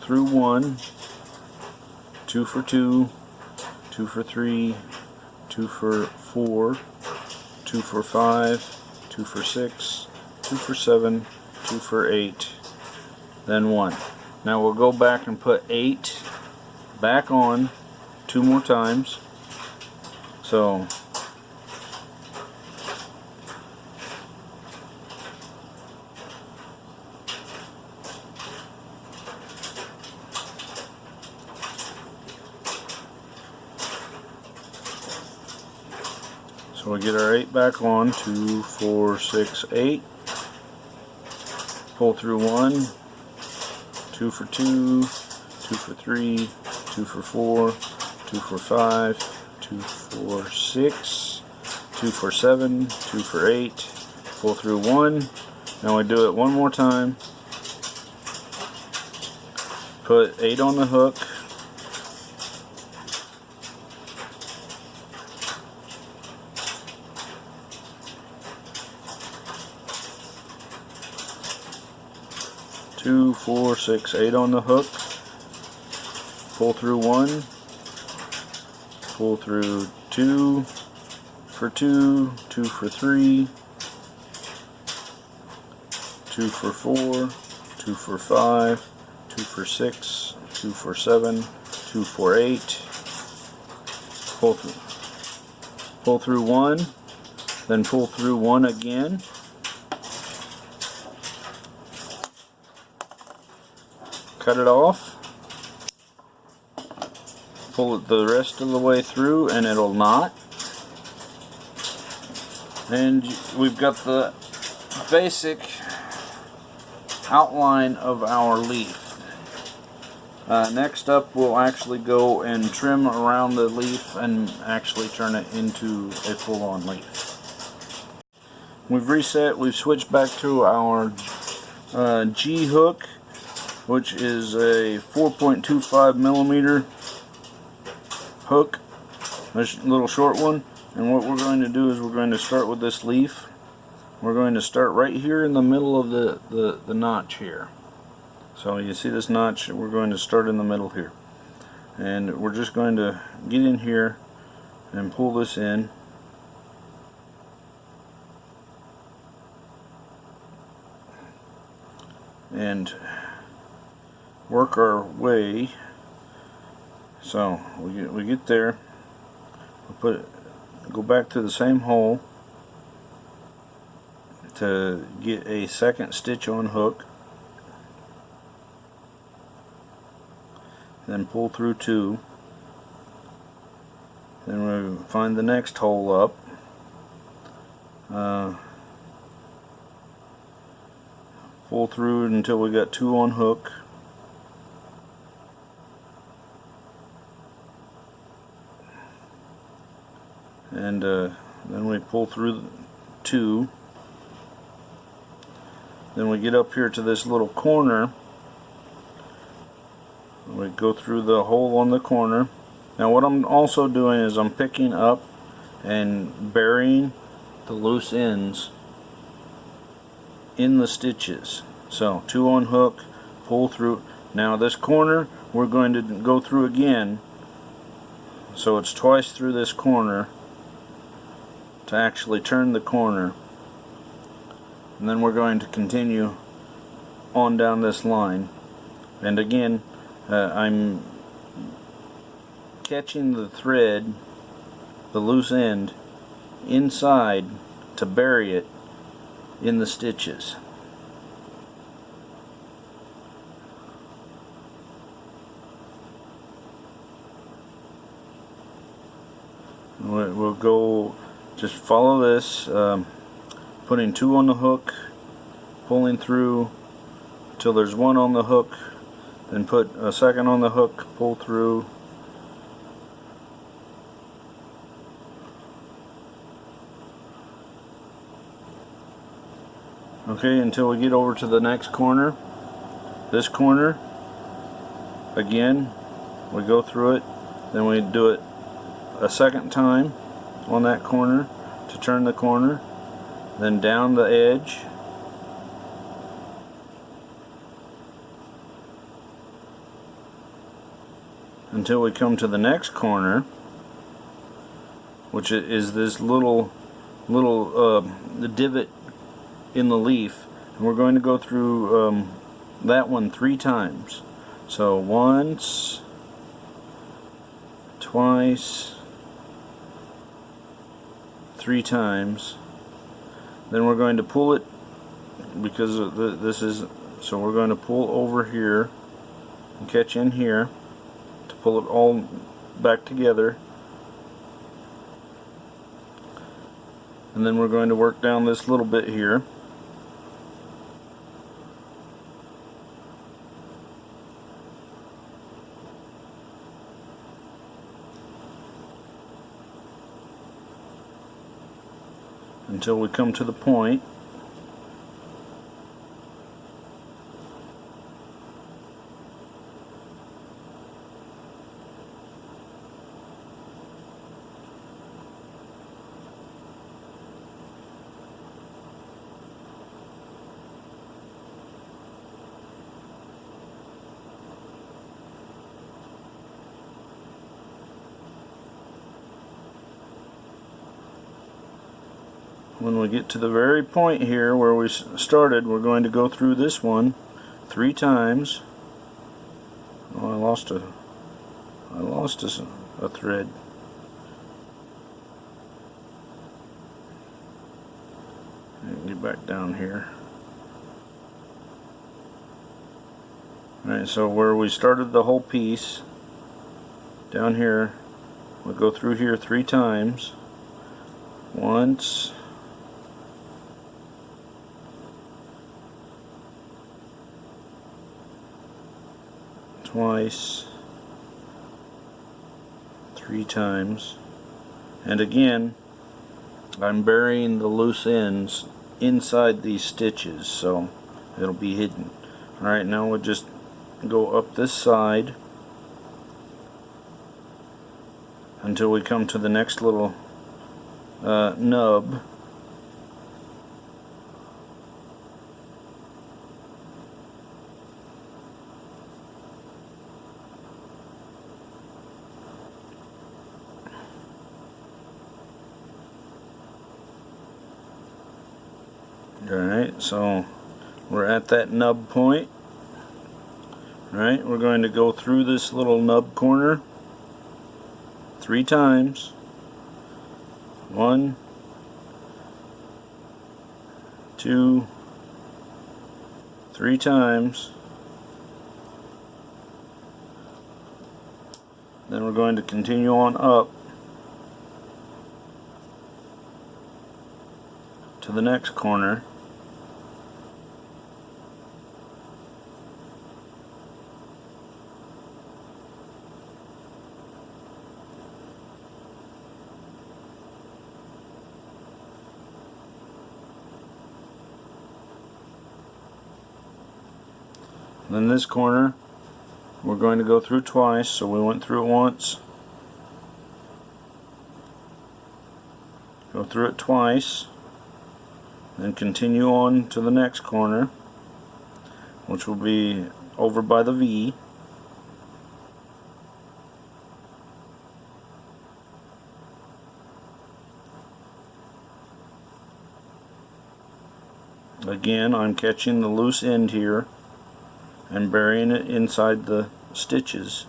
through 1, 2 for 2, 2 for 3, 2 for 4, 2 for 5, 2 for 6, 2 for 7, 2 for 8, then 1. Now we'll go back and put 8 back on 2 more times. So we get our 8 back on, 2, 4, 6, 8. Pull through 1, 2 for 2, 2 for 3, 2 for 4, 2 for 5, 2 for 6, 2 for 7, 2 for 8. Pull through 1. Now we do it one more time. Put 8 on the hook. Two, 4, 6, 8 on the hook. Pull through 1. Pull through 2 for 2, 2 for 3, 2 for 4, 2 for 5, 2 for 6, 2 for 7, 2 for 8. Pull through 1, then pull through 1 again. Cut it off, pull it the rest of the way through and it'll knot, and we've got the basic outline of our leaf. Next up we'll actually go and trim around the leaf and actually turn it into a full-on leaf. We've reset, we've switched back to our G hook, which is a 4.25 millimeter hook, this little short one. And what we're going to do is we're going to start with this leaf. We're going to start right here in the middle of the notch here. So you see this notch, we're going to start in the middle here. And we're just going to get in here and pull this in. And work our way. So we get there, go back to the same hole to get a second stitch on hook, then pull through 2, then we find the next hole up, pull through until we got 2 on hook, and then we pull through 2. Then we get up here to this little corner. We go through the hole on the corner. Now what I'm also doing is I'm picking up and burying the loose ends in the stitches. So 2 on hook, pull through. Now this corner we're going to go through again, so it's twice through this corner to actually turn the corner, and then we're going to continue on down this line. And again, I'm catching the thread, the loose end, inside to bury it in the stitches. We'll go, just follow this, putting 2 on the hook, pulling through till there's 1 on the hook, then put a second on the hook, pull through, okay, until we get over to the next corner. This corner, again, we go through it, then we do it a second time on that corner to turn the corner, then down the edge, until we come to the next corner, which is this little divot in the leaf, and we're going to go through that one 3 times. So once, twice, 3 times. Then we're going to pull it, because this is, so we're going to pull over here and catch in here to pull it all back together. And then we're going to work down this little bit here. Until we come to the point. When we get to the very point here where we started, we're going to go through this one 3 times. Oh, I lost a thread. Get back down here. Alright, so where we started the whole piece, down here, we'll go through here 3 times. Once, twice, 3 times, and again I'm burying the loose ends inside these stitches so it'll be hidden. Alright, now we'll just go up this side until we come to the next little nub. Alright, so we're at that nub point. Alright, we're going to go through this little nub corner 3 times. 1, 2, 3 times. Then we're going to continue on up to the next corner. Then this corner we're going to go through twice, so we went through it once, go through it twice, then continue on to the next corner, which will be over by the V. Again, I'm catching the loose end here and burying it inside the stitches.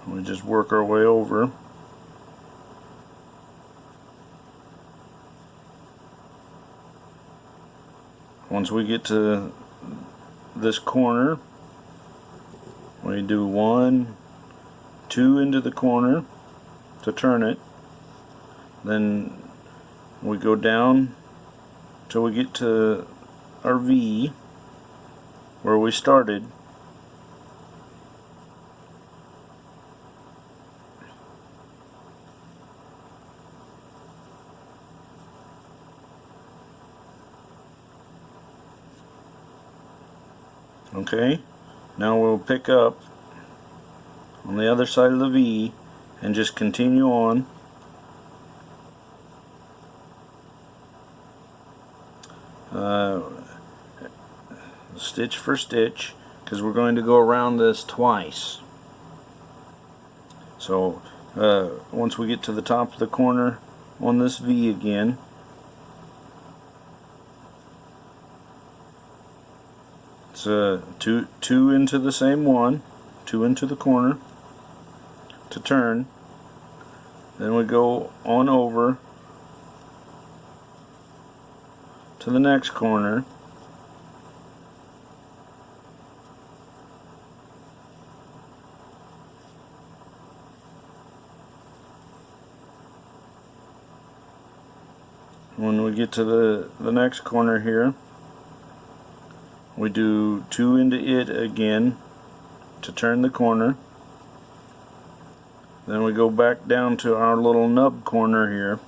We just work our way over. Once we get to this corner, we do 1, 2 into the corner to turn it. Then we go down till we get to our V where we started. Okay, Now we'll pick up on the other side of the V and just continue on. Stitch for stitch, because we're going to go around this twice. So once we get to the top of the corner on this V again, it's two into the same one, two into the corner to turn. Then we go on over to the next corner, when we get to the next corner here, we do two into it again to turn the corner. Then we go back down to our little nub corner here.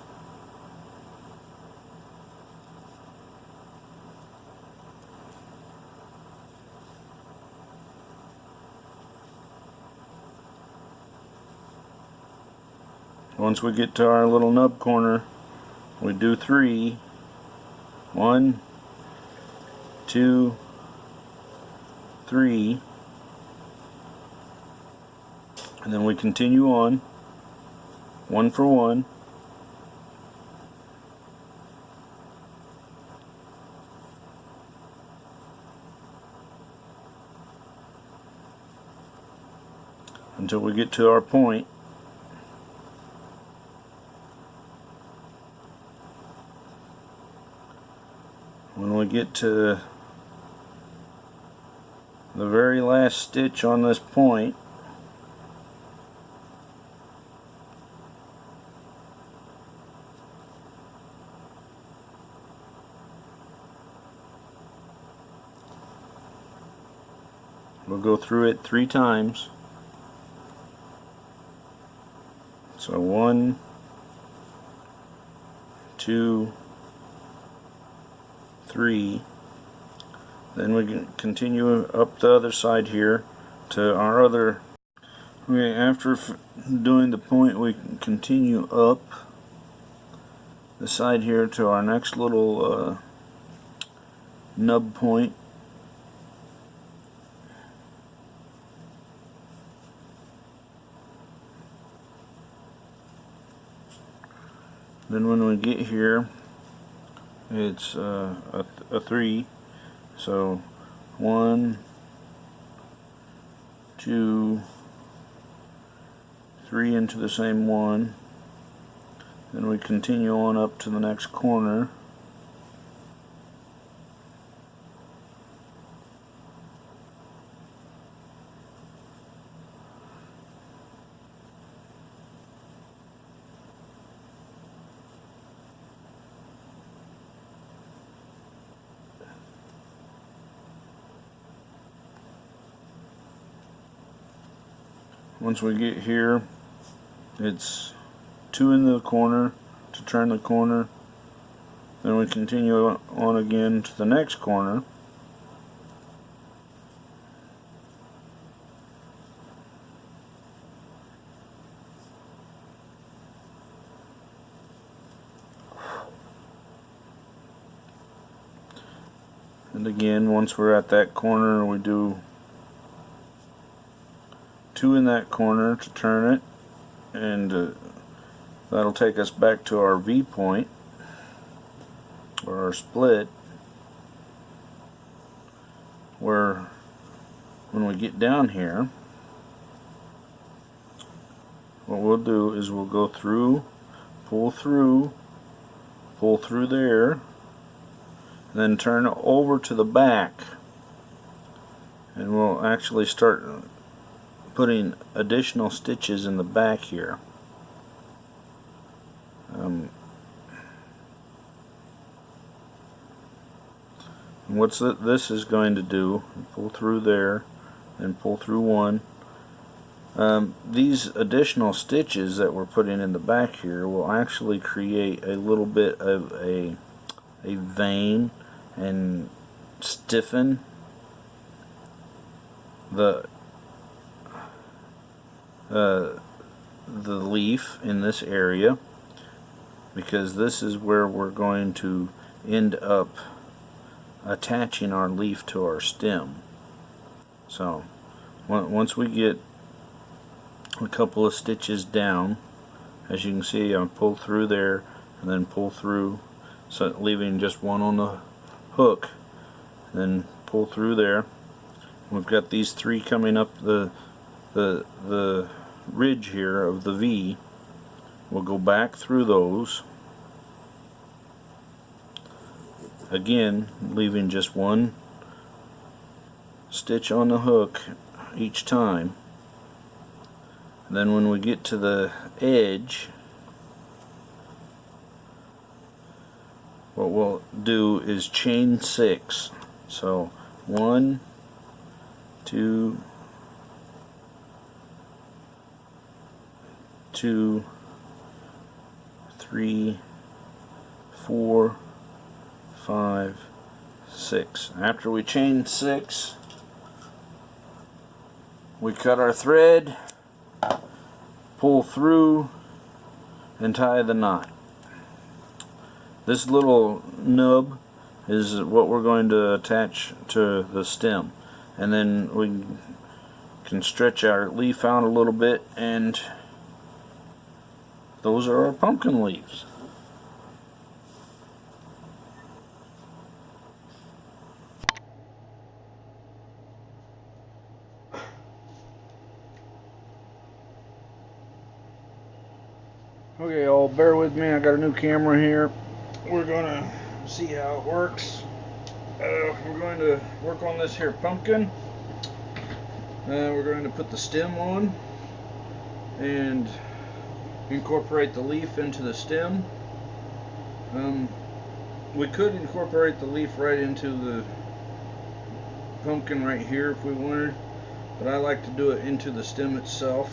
Once we get to our little nub corner, we do three. 1, 2, 3, and then we continue on, one for one. Until we get to our point. When we get to the very last stitch on this point, we'll go through it 3 times. So 1, 2, 3. Then we can continue up the other side here to our other. Okay, after doing the point, we can continue up the side here to our next little nub point. Then when we get here, it's a 3. So 1, 2, 3 into the same one. Then we continue on up to the next corner. Once we get here, it's 2 in the corner to turn the corner. Then we continue on again to the next corner. And again, once we're at that corner, we do 2 in that corner to turn it, and that'll take us back to our V point, or our split, where when we get down here, what we'll do is we'll go through, pull through there, and then turn over to the back, and we'll actually start putting additional stitches in the back here. What's this is going to do, pull through there and pull through one. These additional stitches that we're putting in the back here will actually create a little bit of a vein and stiffen the leaf in this area, because this is where we're going to end up attaching our leaf to our stem. So once we get a couple of stitches down, as you can see, I pull through there and then pull through, so leaving just one on the hook, then pull through there. We've got these three coming up the ridge here of the V. We'll go back through those again, leaving just one stitch on the hook each time. And then when we get to the edge, what we'll do is chain 6. So 1, 2, 2, 3, 4, 5, 6. After we chain 6, we cut our thread, pull through, and tie the knot. This little nub is what we're going to attach to the stem, and then we can stretch our leaf out a little bit, and those are our pumpkin leaves. Okay, y'all, bear with me. I got a new camera here. We're gonna see how it works. We're going to work on this here pumpkin. We're going to put the stem on and incorporate the leaf into the stem. We could incorporate the leaf right into the pumpkin right here if we wanted, but I like to do it into the stem itself.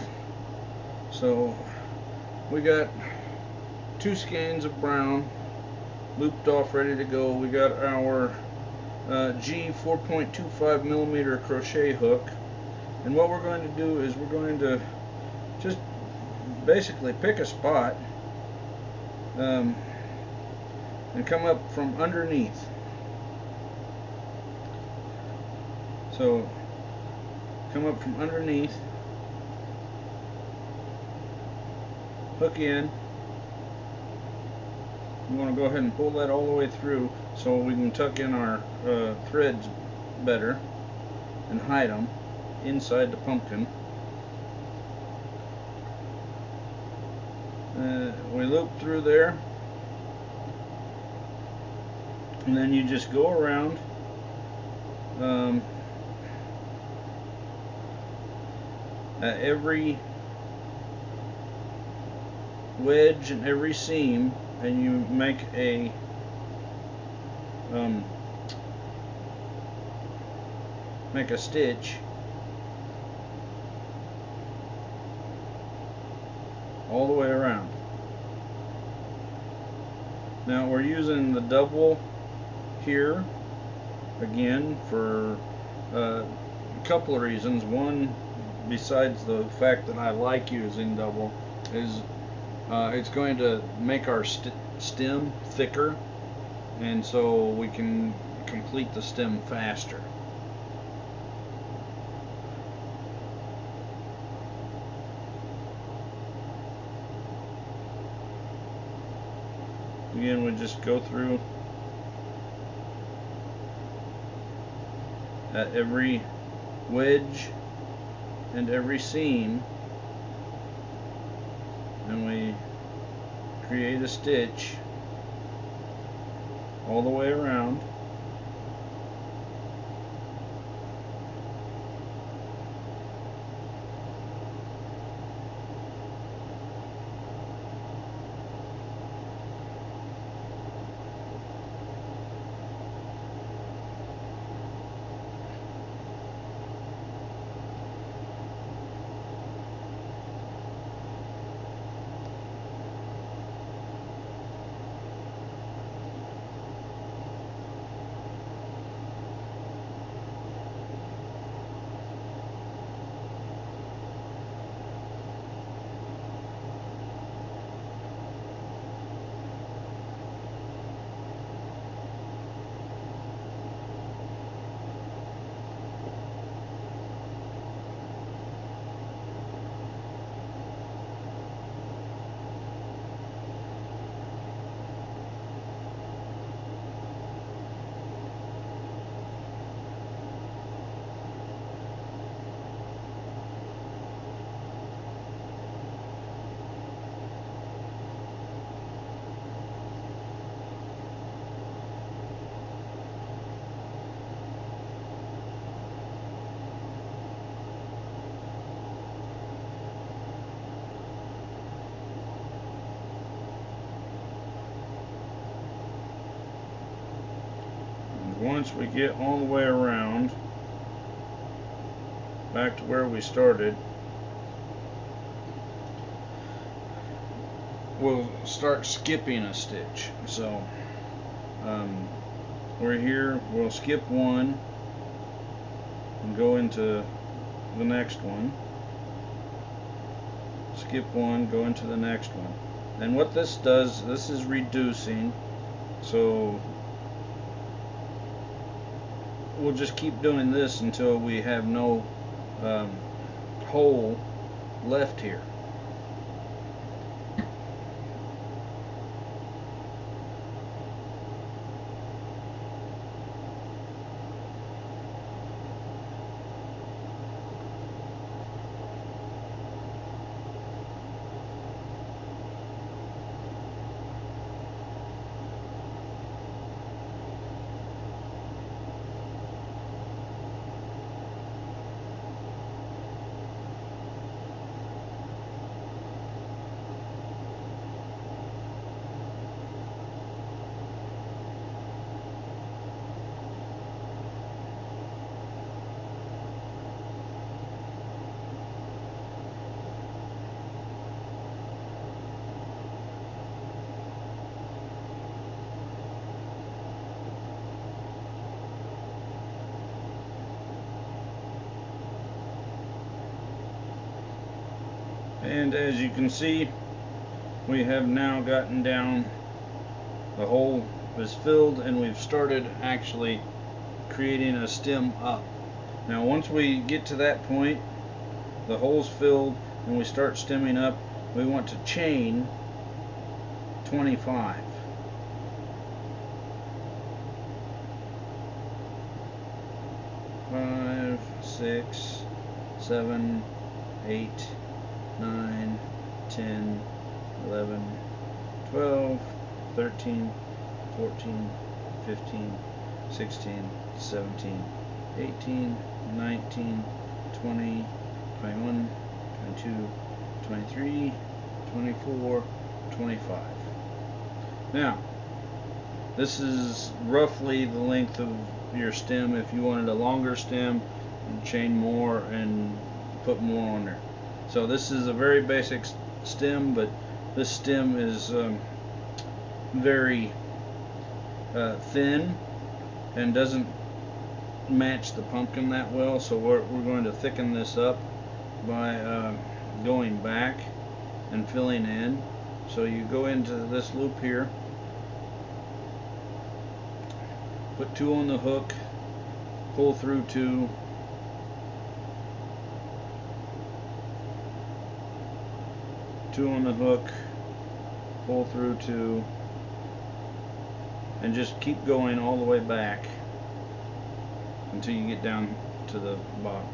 So we got 2 skeins of brown looped off, ready to go. We got our G 4.25 millimeter crochet hook, and what we're going to do is we're going to just basically pick a spot and come up from underneath. So come up from underneath, hook in. We want to go ahead and pull that all the way through so we can tuck in our threads better and hide them inside the pumpkin. We loop through there, and then you just go around at every wedge and every seam, and you make a stitch all the way around. Now we're using the double here again for a couple of reasons. One, besides the fact that I like using double, is it's going to make our stem thicker, and so we can complete the stem faster. Again, we just go through at every wedge and every seam, and we create a stitch all the way around. once we get all the way around back to where we started, we'll start skipping a stitch. So we're here, we'll skip one and go into the next one, skip one, go into the next one. And what this does, this is reducing, so we'll just keep doing this until we have no hole left here. And as you can see, we have now gotten down, the hole is filled, and we've started actually creating a stem up. Now once we get to that point, the hole's filled and we start stemming up, we want to chain 25. Five, 6, 7, 8, 9, 10, 11, 12, 13, 14, 15, 16, 17, 18, 19, 20, 21, 22, 23, 24, 25. Now, this is roughly the length of your stem. If you wanted a longer stem, you chain more and put more on there. So this is a very basic stem, but this stem is very thin and doesn't match the pumpkin that well, so we're going to thicken this up by going back and filling in. So you go into this loop here, put 2 on the hook, pull through 2, on the hook, pull through 2, and just keep going all the way back until you get down to the bottom.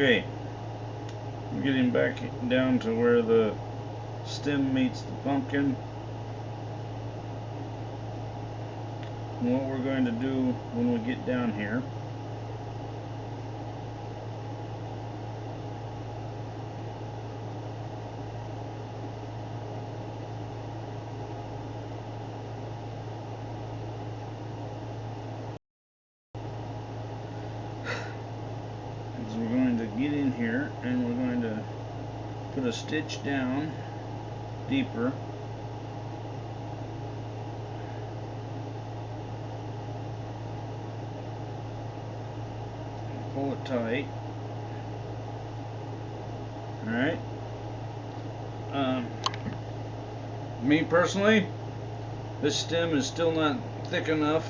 Okay, I'm getting back down to where the stem meets the pumpkin. And what we're going to do when we get down here is we're going to get in here and we're going to put a stitch down deeper. Pull it tight. Alright. Me personally, this stem is still not thick enough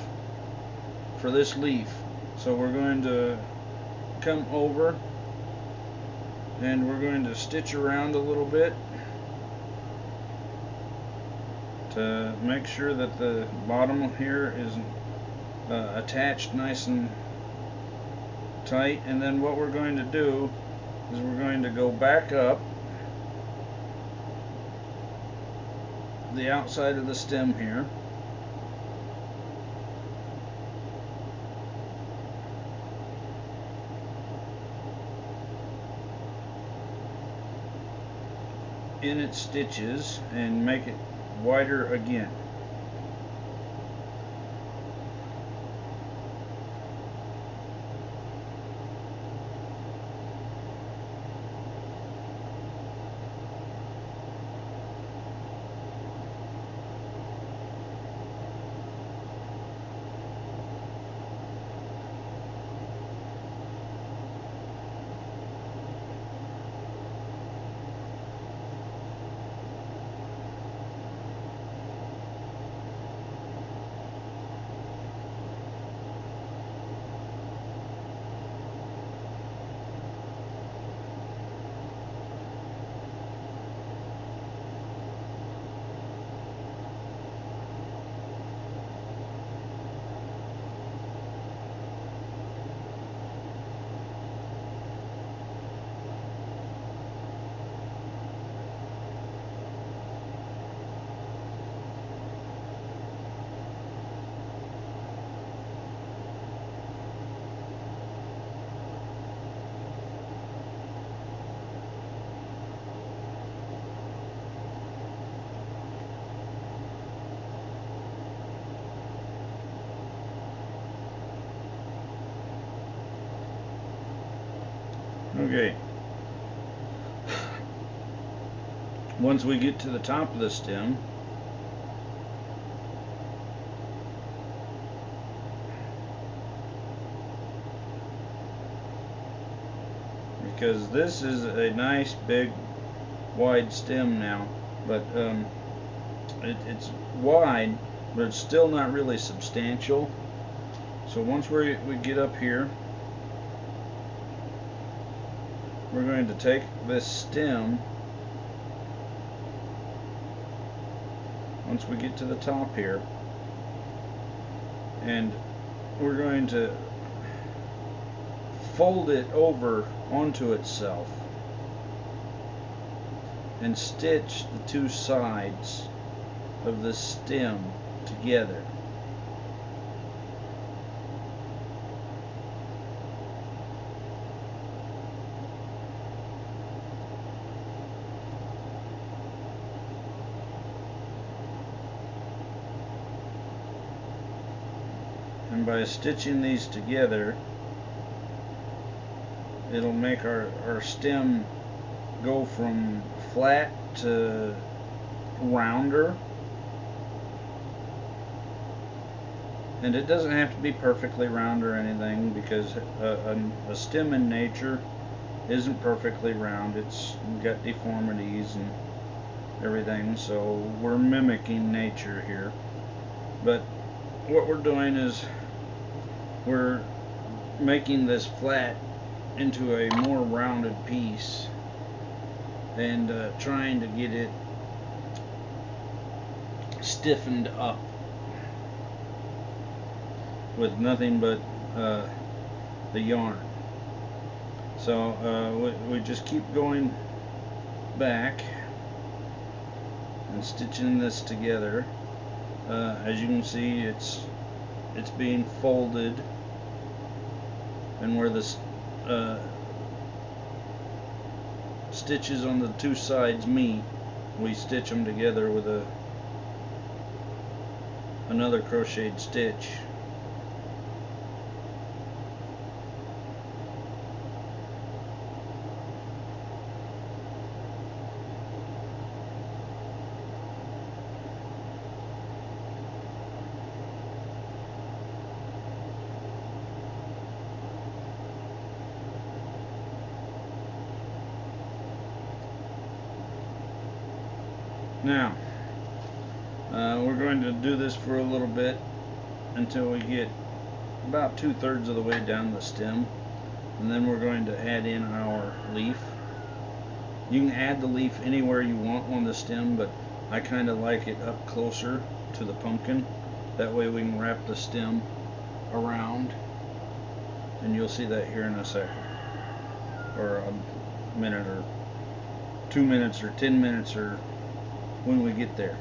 for this leaf. So we're going to come over and we're going to stitch around a little bit to make sure that the bottom here is attached nice and tight. And then what we're going to do is we're going to go back up the outside of the stem here, in its stitches and make it wider again. Okay. Once we get to the top of the stem, because this is a nice big wide stem now, but it's wide, but it's still not really substantial. So once we get up here, we're going to take this stem, once we get to the top here, and we're going to fold it over onto itself and stitch the two sides of the stem together. And by stitching these together, it'll make our stem go from flat to rounder. And it doesn't have to be perfectly round or anything, because a stem in nature isn't perfectly round. It's got deformities and everything, so we're mimicking nature here. But what we're doing is we're making this flat into a more rounded piece and trying to get it stiffened up with nothing but the yarn. So we just keep going back and stitching this together. As you can see, it's being folded, and where the stitches on the two sides meet, we stitch them together with another crocheted stitch. Now, we're going to do this for a little bit until we get about 2/3 of the way down the stem, and then we're going to add in our leaf. You can add the leaf anywhere you want on the stem, but I kind of like it up closer to the pumpkin. That way we can wrap the stem around, and you'll see that here in a second, or a minute, or 2 minutes, or 10 minutes, or when we get there.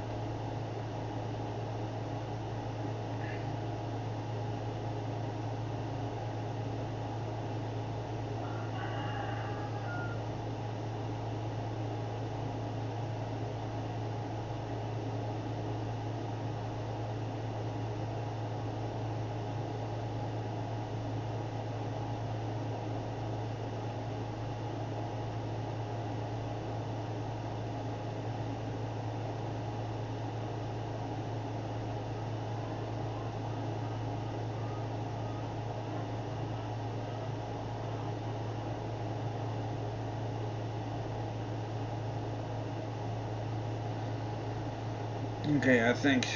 Okay, I think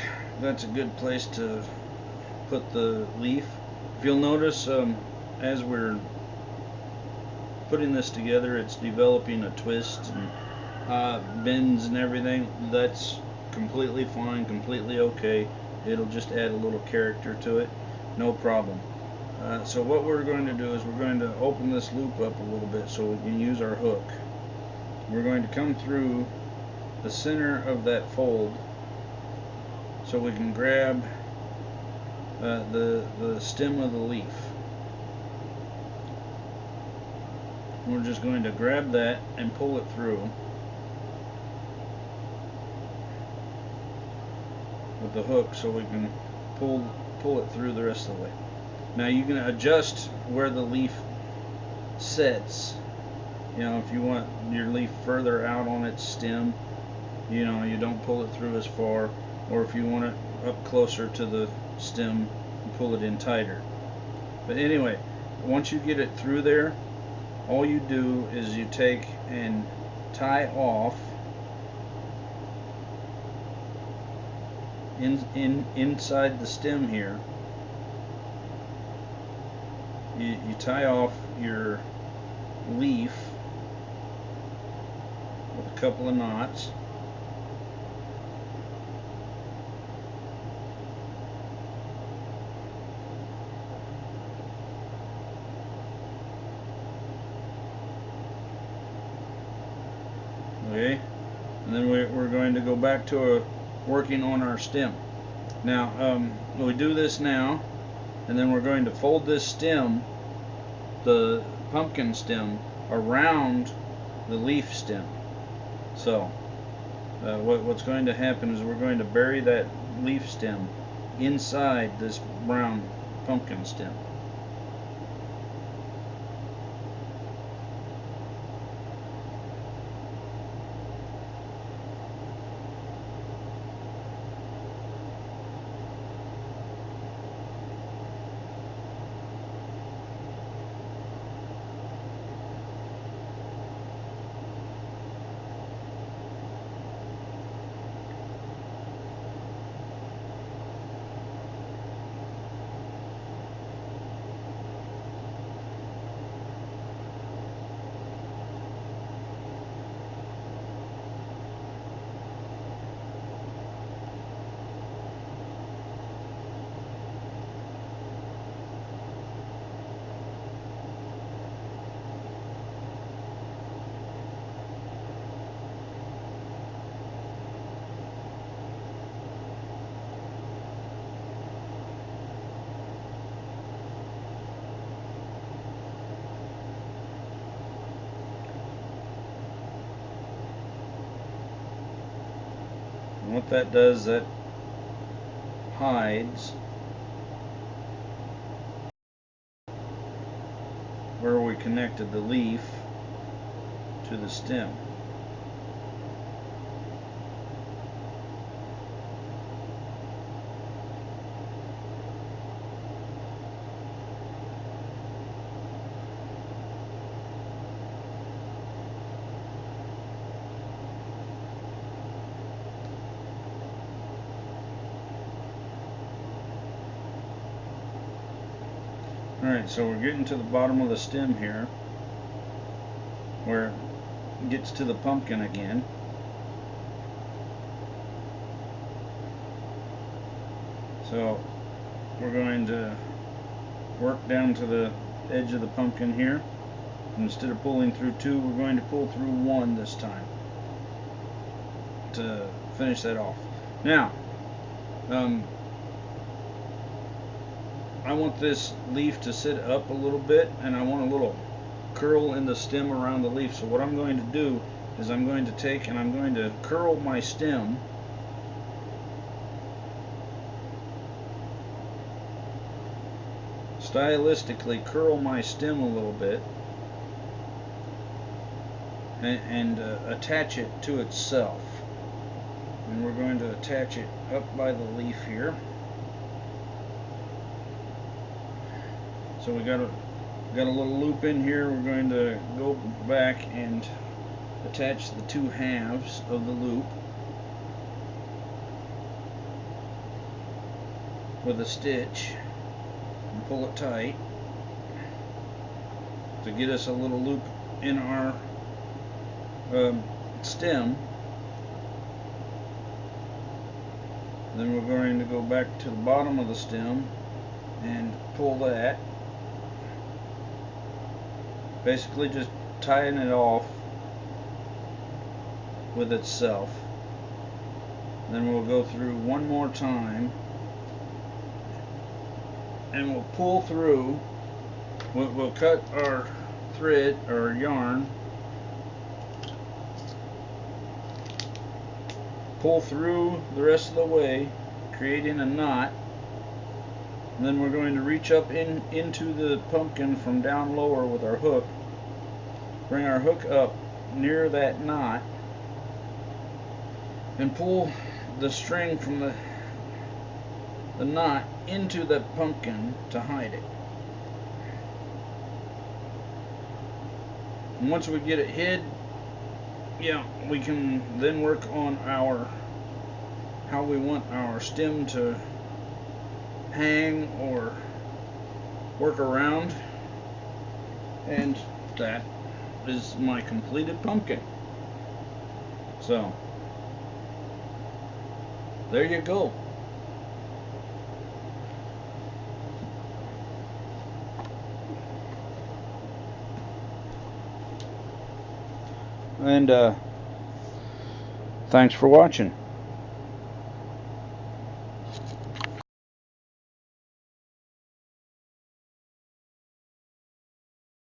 that's a good place to put the leaf. If you'll notice, as we're putting this together, it's developing a twist and bends and everything. That's completely fine, completely okay. It'll just add a little character to it, no problem. So what we're going to do is we're going to open this loop up a little bit so we can use our hook. We're going to come through the center of that fold so we can grab the stem of the leaf. We're just going to grab that and pull it through with the hook so we can pull it through the rest of the way. Now you can adjust where the leaf sets. You know, if you want your leaf further out on its stem, you know, you don't pull it through as far, or if you want it up closer to the stem, you pull it in tighter. But anyway, once you get it through there, all you do is you take and tie off inside the stem here. You tie off your leaf with a couple of knots. Okay, and then we're going to go back to working on our stem. Now, we do this now, and then we're going to fold this stem, the pumpkin stem, around the leaf stem. So, what's going to happen is we're going to bury that leaf stem inside this brown pumpkin stem. And what that does, that hides where we connected the leaf to the stem. Alright, so we're getting to the bottom of the stem here, where it gets to the pumpkin again. So we're going to work down to the edge of the pumpkin here. Instead of pulling through 2, we're going to pull through 1 this time to finish that off. Now, I want this leaf to sit up a little bit, and I want a little curl in the stem around the leaf. So what I'm going to do is I'm going to take and I'm going to curl my stem stylistically, curl my stem a little bit and attach it to itself. And we're going to attach it up by the leaf here. So we got a little loop in here. We're going to go back and attach the 2 halves of the loop with a stitch and pull it tight to get us a little loop in our stem. Then we're going to go back to the bottom of the stem and pull that, basically just tying it off with itself. Then we'll go through one more time and we'll pull through. We'll cut our thread or yarn, pull through the rest of the way, creating a knot. And then we're going to reach up into the pumpkin from down lower with our hook. Bring our hook up near that knot and pull the string from the knot into the pumpkin to hide it. And once we get it hid, we can then work on how we want our stem to hang or work around, and that is my completed pumpkin. So there you go. And thanks for watching.